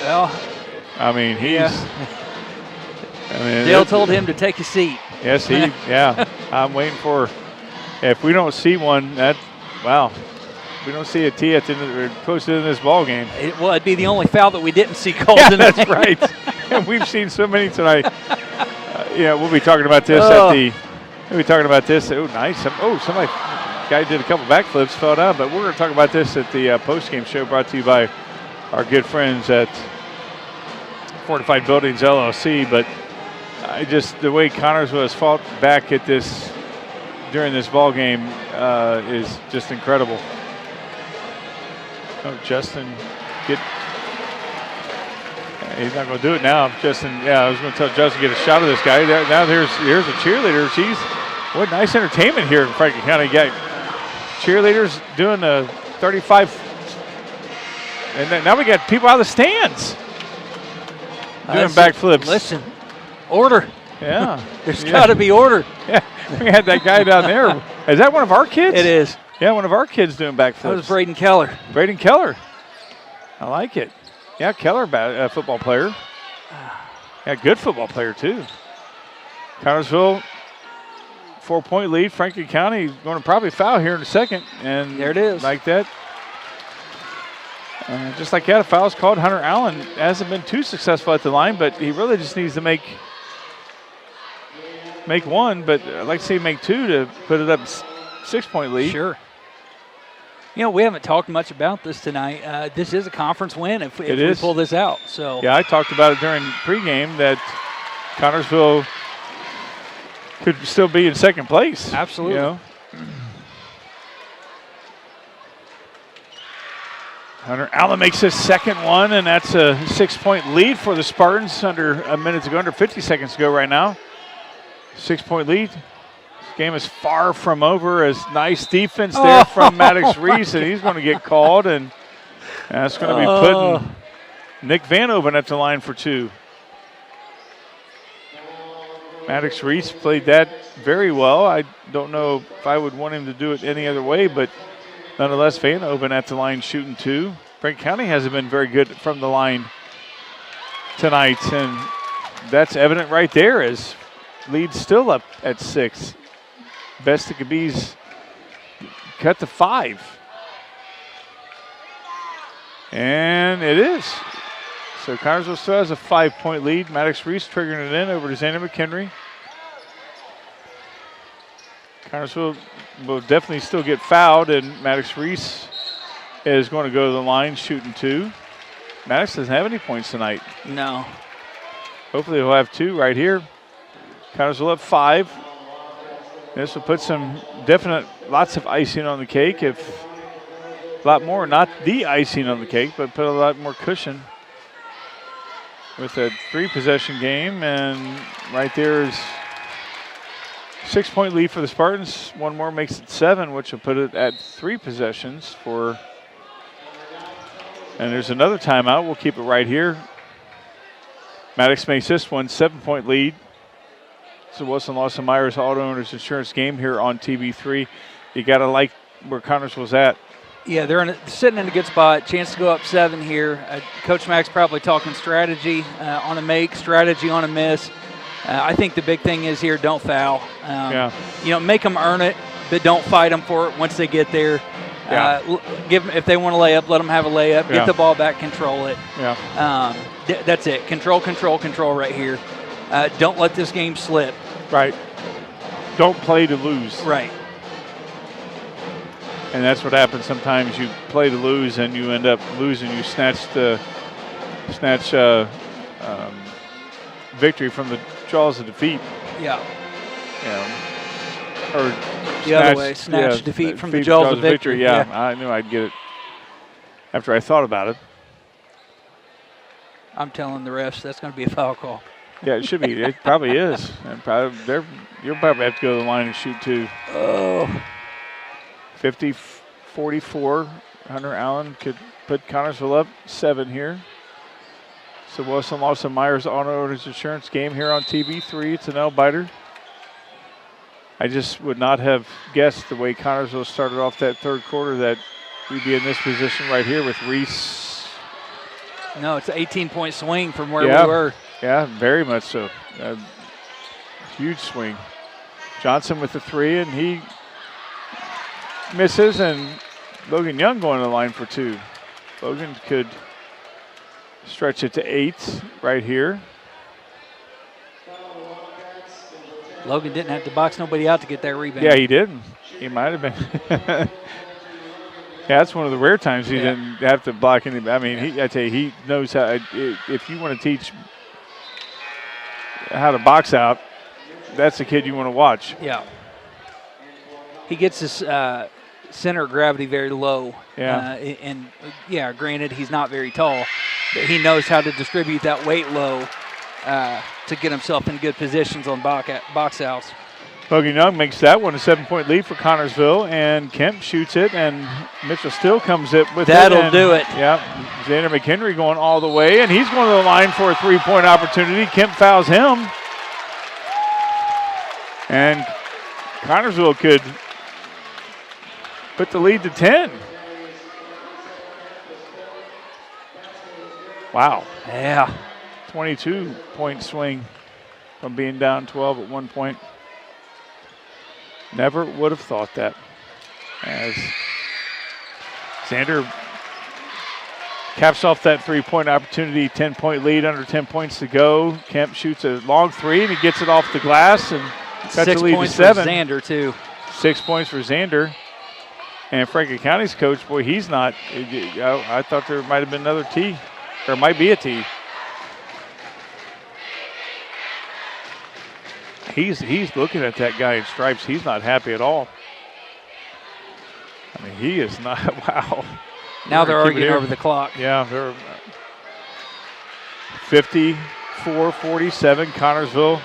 Well, I mean, Dale told him to take a seat. Yes, I'm waiting for. If we don't see one, we don't see a tee at the end of, close to the end of this ball game. It'd be the only foul that we didn't see called. Yeah, that's right. And we've seen so many tonight. We'll be talking about this We'll be talking about this. Oh, nice. Somebody, guy did a couple backflips, fell down. But we're going to talk about this at the post-game show, brought to you by our good friends at Fortified Buildings LLC. But the way Connersville has fought back at this during this ball game is just incredible. Oh, Justin, he's not going to do it now. Justin, I was going to tell Justin to get a shot of this guy. Now here's the cheerleaders. What nice entertainment here in Franklin County. You got cheerleaders doing the 35. And then now we got people out of the stands doing backflips. Listen, order. Yeah. There's got to be order. Yeah, we had that guy down there. Is that one of our kids? It is. Yeah, one of our kids doing backflips. That was Braden Keller. Braden Keller. I like it. Yeah, Keller, football player. Yeah, good football player, too. Connersville, 4-point lead. Franklin County going to probably foul here in a second. And there it is. Like that. Just like that, a foul is called. Hunter Allen hasn't been too successful at the line, but he really just needs to make one. But I'd like to see him make 2 to put it up 6-point lead. Sure. We haven't talked much about this tonight. This is a conference win if we pull this out. So yeah, I talked about it during pregame that Connersville could still be in second place. Absolutely. Hunter Allen makes his second one, and that's a 6-point lead for the Spartans under a minute to go, under 50 seconds to go right now. 6-point lead. This game is far from over as nice defense there from Maddox Reese, and he's going to get called, and that's going to be putting Nick Vanoven at the line for 2. Maddox Reese played that very well. I don't know if I would want him to do it any other way, but nonetheless, Vanoven at the line shooting 2. Frank County hasn't been very good from the line tonight, and that's evident right there as lead still up at 6. Best it could be's cut to 5. And it is. So Connersville still has a 5-point lead. Maddox Reese triggering it in over to Xander McHenry. Connersville will definitely still get fouled, and Maddox Reese is going to go to the line shooting 2. Maddox doesn't have any points tonight. No. Hopefully he'll have 2 right here. Connersville up 5. This will put some lots of icing on the cake, if a lot more, not the icing on the cake, but put a lot more cushion with a 3-possession game, and right there is 6-point lead for the Spartans. One more makes it 7, which will put it at 3 possessions for. And there's another timeout. We'll keep it right here. Maddox makes this one 7-point lead. It's the Wilson Lawson Myers Auto Owners Insurance game here on TV3. You got to like where Connersville's at. Yeah, they're sitting in a good spot. Chance to go up 7 here. Coach Mack's probably talking strategy on a make, strategy on a miss. I think the big thing is here, don't foul. Make them earn it, but don't fight them for it once they get there. Give them, if they want to lay up, let them have a layup. Get the ball back, control it. That's it. Control right here. Don't let this game slip. Right. Don't play to lose. Right. And that's what happens sometimes. You play to lose and you end up losing. You snatch victory from the jaws of defeat. Or the other way, snatch defeat from the jaws of victory. Yeah, I knew I'd get it after I thought about it. I'm telling the refs that's going to be a foul call. Yeah, it should be. It probably is. And you'll probably have to go to the line and shoot 2. 50-44. Hunter Allen could put Connersville up 7 here. So Wilson Lawson Myers Auto Owners Insurance game here on TV3. It's an nail-biter. I just would not have guessed the way Connersville started off that third quarter that we'd be in this position right here with Reese. No, it's an 18-point swing from where we were. Yeah, very much so. Huge swing. Johnson with the 3, and he misses, and Logan Young going to the line for 2. Logan could stretch it to 8 right here. Logan didn't have to box nobody out to get that rebound. Yeah, he didn't. He might have been. Yeah, that's one of the rare times he didn't have to block anybody. I mean, I tell you, he knows how. If you want to teach how to box out, that's the kid you want to watch. Yeah. He gets his center of gravity very low. And granted, he's not very tall, but he knows how to distribute that weight low to get himself in good positions on box outs. Logan Young makes that one a 7-point lead for Connersville, and Kemp shoots it, and Mitchell Still comes it with That'll do it. Yeah, Xander McHenry going all the way, and he's going to the line for a 3-point opportunity. Kemp fouls him. And Connersville could put the lead to 10. Wow. Yeah. 22-point swing from being down 12 at one point. Never would have thought that. As Xander caps off that 3-point opportunity, 10-point lead, under 10 points to go. Kemp shoots a long 3, and he gets it off the glass and cuts the lead to 7. 6 points for Xander, too. 6 points for Xander. And Franklin County's coach, boy, he's not. I thought there might have been another T, or might be a T. He's looking at that guy in stripes. He's not happy at all. I mean, he is not. Wow. Now they're arguing over the clock. Yeah, they're 54-47. Connorsville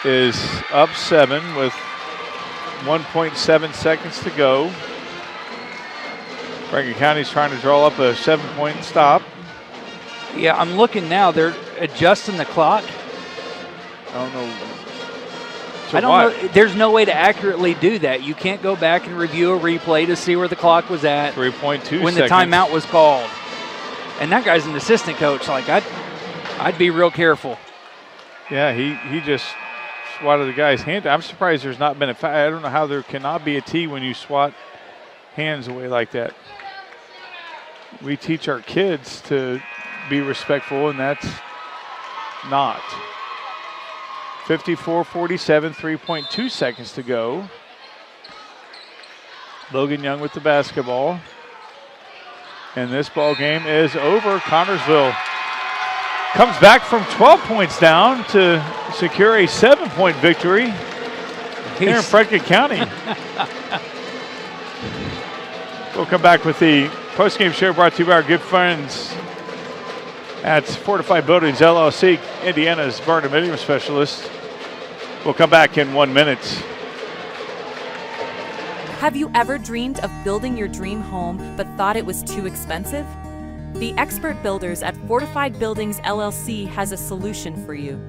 is up 7 with 1.7 seconds to go. Franklin County's trying to draw up a 7-point stop. Yeah, I'm looking now. They're adjusting the clock. I don't know. I don't know. There's no way to accurately do that. You can't go back and review a replay to see where the clock was at 3.2 when seconds. the timeout was called. And that guy's an assistant coach. Like I'd be real careful. Yeah, he just swatted the guy's hand. I'm surprised there's not been a foul. I don't know how there cannot be a T when you swat hands away like that. We teach our kids to be respectful, and that's not. 54-47, 3.2 seconds to go. Logan Young with the basketball. And this ball game is over. Connorsville comes back from 12 points down to secure a 7-point victory here in Frederick County. We'll come back with the postgame show brought to you by our good friends at Fortified Buildings LLC, Indiana's barndominium specialist. We'll come back in 1 minute. Have you ever dreamed of building your dream home but thought it was too expensive? The expert builders at Fortified Buildings LLC has a solution for you.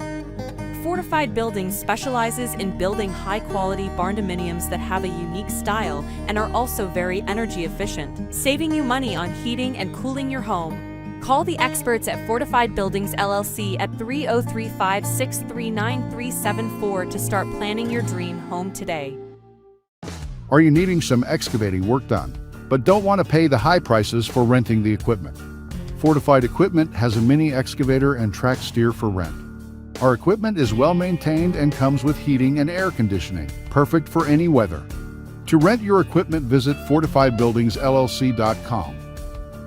Fortified Buildings specializes in building high-quality barndominiums that have a unique style and are also very energy efficient, saving you money on heating and cooling your home. Call the experts at Fortified Buildings LLC at 3035-639-374 to start planning your dream home today. Are you needing some excavating work done, but don't want to pay the high prices for renting the equipment? Fortified Equipment has a mini excavator and track steer for rent. Our equipment is well maintained and comes with heating and air conditioning, perfect for any weather. To rent your equipment, visit FortifiedBuildingsLLC.com.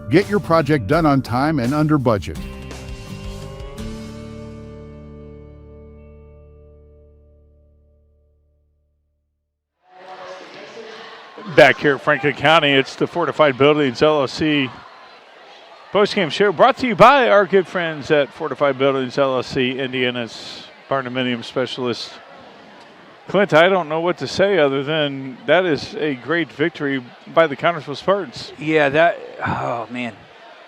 Get your project done on time and under budget. Back here at Franklin County, it's the Fortified Buildings LLC postgame show brought to you by our good friends at Fortified Buildings LLC, Indiana's barndominium specialist. Clint, I don't know what to say other than that is a great victory by the Connorsville Spartans. Yeah, oh man,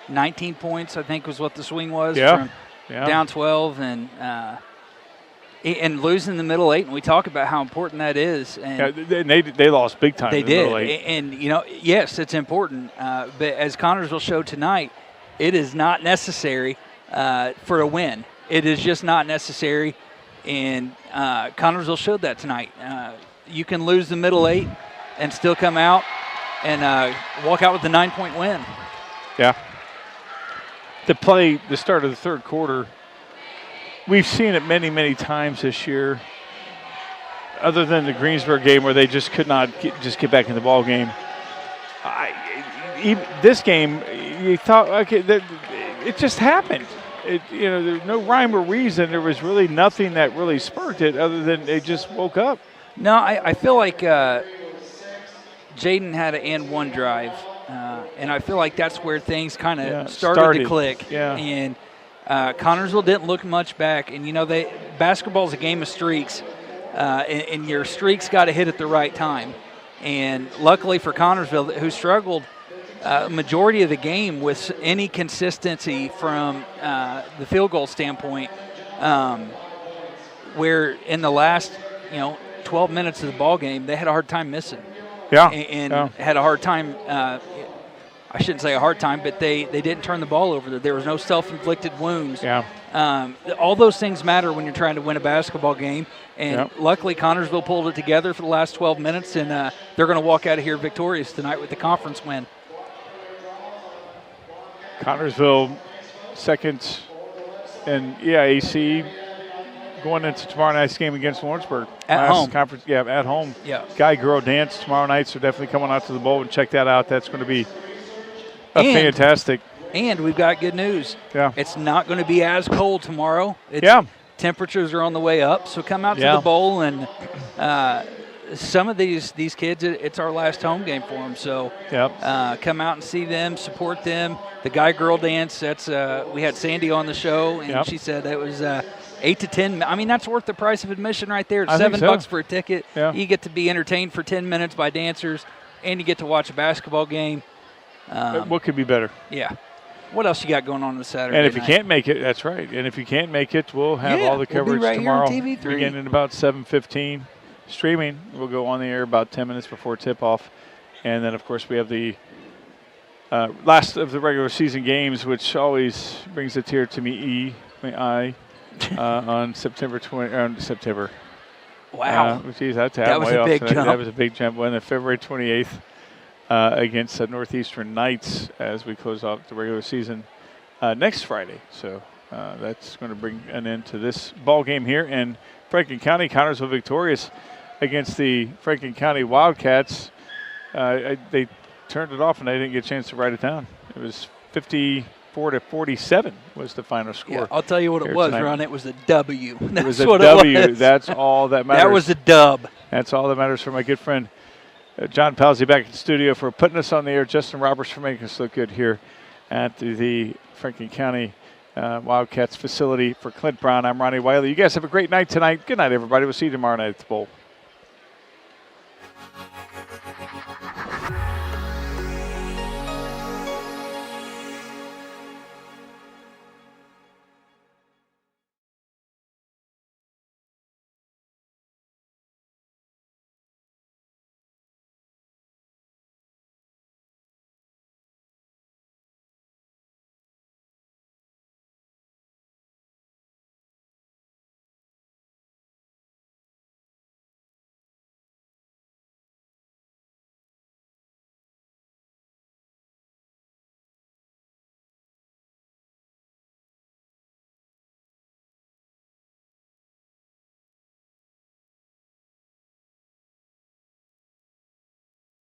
19 points I think was what the swing was. Yeah, from down 12 and losing the middle 8. And we talk about how important that is. And they lost big time. They in the did, middle 8. and yes, it's important. But as Connorsville showed tonight, it is not necessary for a win. It is just not necessary. And Connorsville showed that tonight. You can lose the middle 8 and still come out and walk out with a 9-point win. Yeah. To play the start of the third quarter, we've seen it many, many times this year, other than the Greensburg game where they just could not get back in the ball game. This game, you thought, okay, it just happened. There's no rhyme or reason. There was really nothing that really sparked it other than they just woke up. No, I feel like Jaden had an and one drive, and I feel like that's where things kind of started to click. Yeah. And Connorsville didn't look much back. And, basketball is a game of streaks, and your streaks got to hit at the right time. And luckily for Connorsville, who struggled majority of the game with any consistency from the field goal standpoint, where in the last 12 minutes of the ball game they had a hard time missing. Had a hard time. I shouldn't say a hard time, but they didn't turn the ball over. There was no self-inflicted wounds. All those things matter when you're trying to win a basketball game. And luckily Connorsville pulled it together for the last 12 minutes, and they're going to walk out of here victorious tonight with the conference win. Connorsville second in EIAC going into tomorrow night's game against Lawrenceburg. At home. Conference, at home. Yeah. Guy-girl dance tomorrow night, so definitely coming out to the bowl and check that out. That's going to be fantastic. And we've got good news. Yeah. It's not going to be as cold tomorrow. Temperatures are on the way up, so come out to the bowl and some of these kids, it's our last home game for them. So come out and see them, support them. The guy-girl dance, that's we had Sandy on the show, and she said it was 8 to 10. I mean, that's worth the price of admission right there. It's $7 for a ticket. Yeah. You get to be entertained for 10 minutes by dancers, and you get to watch a basketball game. What could be better? Yeah. What else you got going on Saturday And if night? you can't make it, that's right. And if you can't make it, we'll have all the coverage we'll be right tomorrow. Here on TV3. Beginning about 7:15. Streaming, we'll go on the air about 10 minutes before tip-off. And then, of course, we have the last of the regular season games, which always brings a tear to me, on September 20. September. Wow. Geez, that was a big jump. That was a big jump. When February 28th against the Northeastern Knights as we close off the regular season next Friday. So that's going to bring an end to this ball game here. And Franklin County, Connersville victorious against the Franklin County Wildcats. They turned it off, and I didn't get a chance to write it down. It was 54-47 was the final score. Yeah, I'll tell you what it was, Ron. It was a W. It was a W. That's all that matters. That was a dub. That's all that matters for my good friend John Palsy back in the studio for putting us on the air. Justin Roberts for making us look good here at the Franklin County Wildcats facility for Clint Brown. I'm Ronnie Wiley. You guys have a great night tonight. Good night, everybody. We'll see you tomorrow night at the Bowl.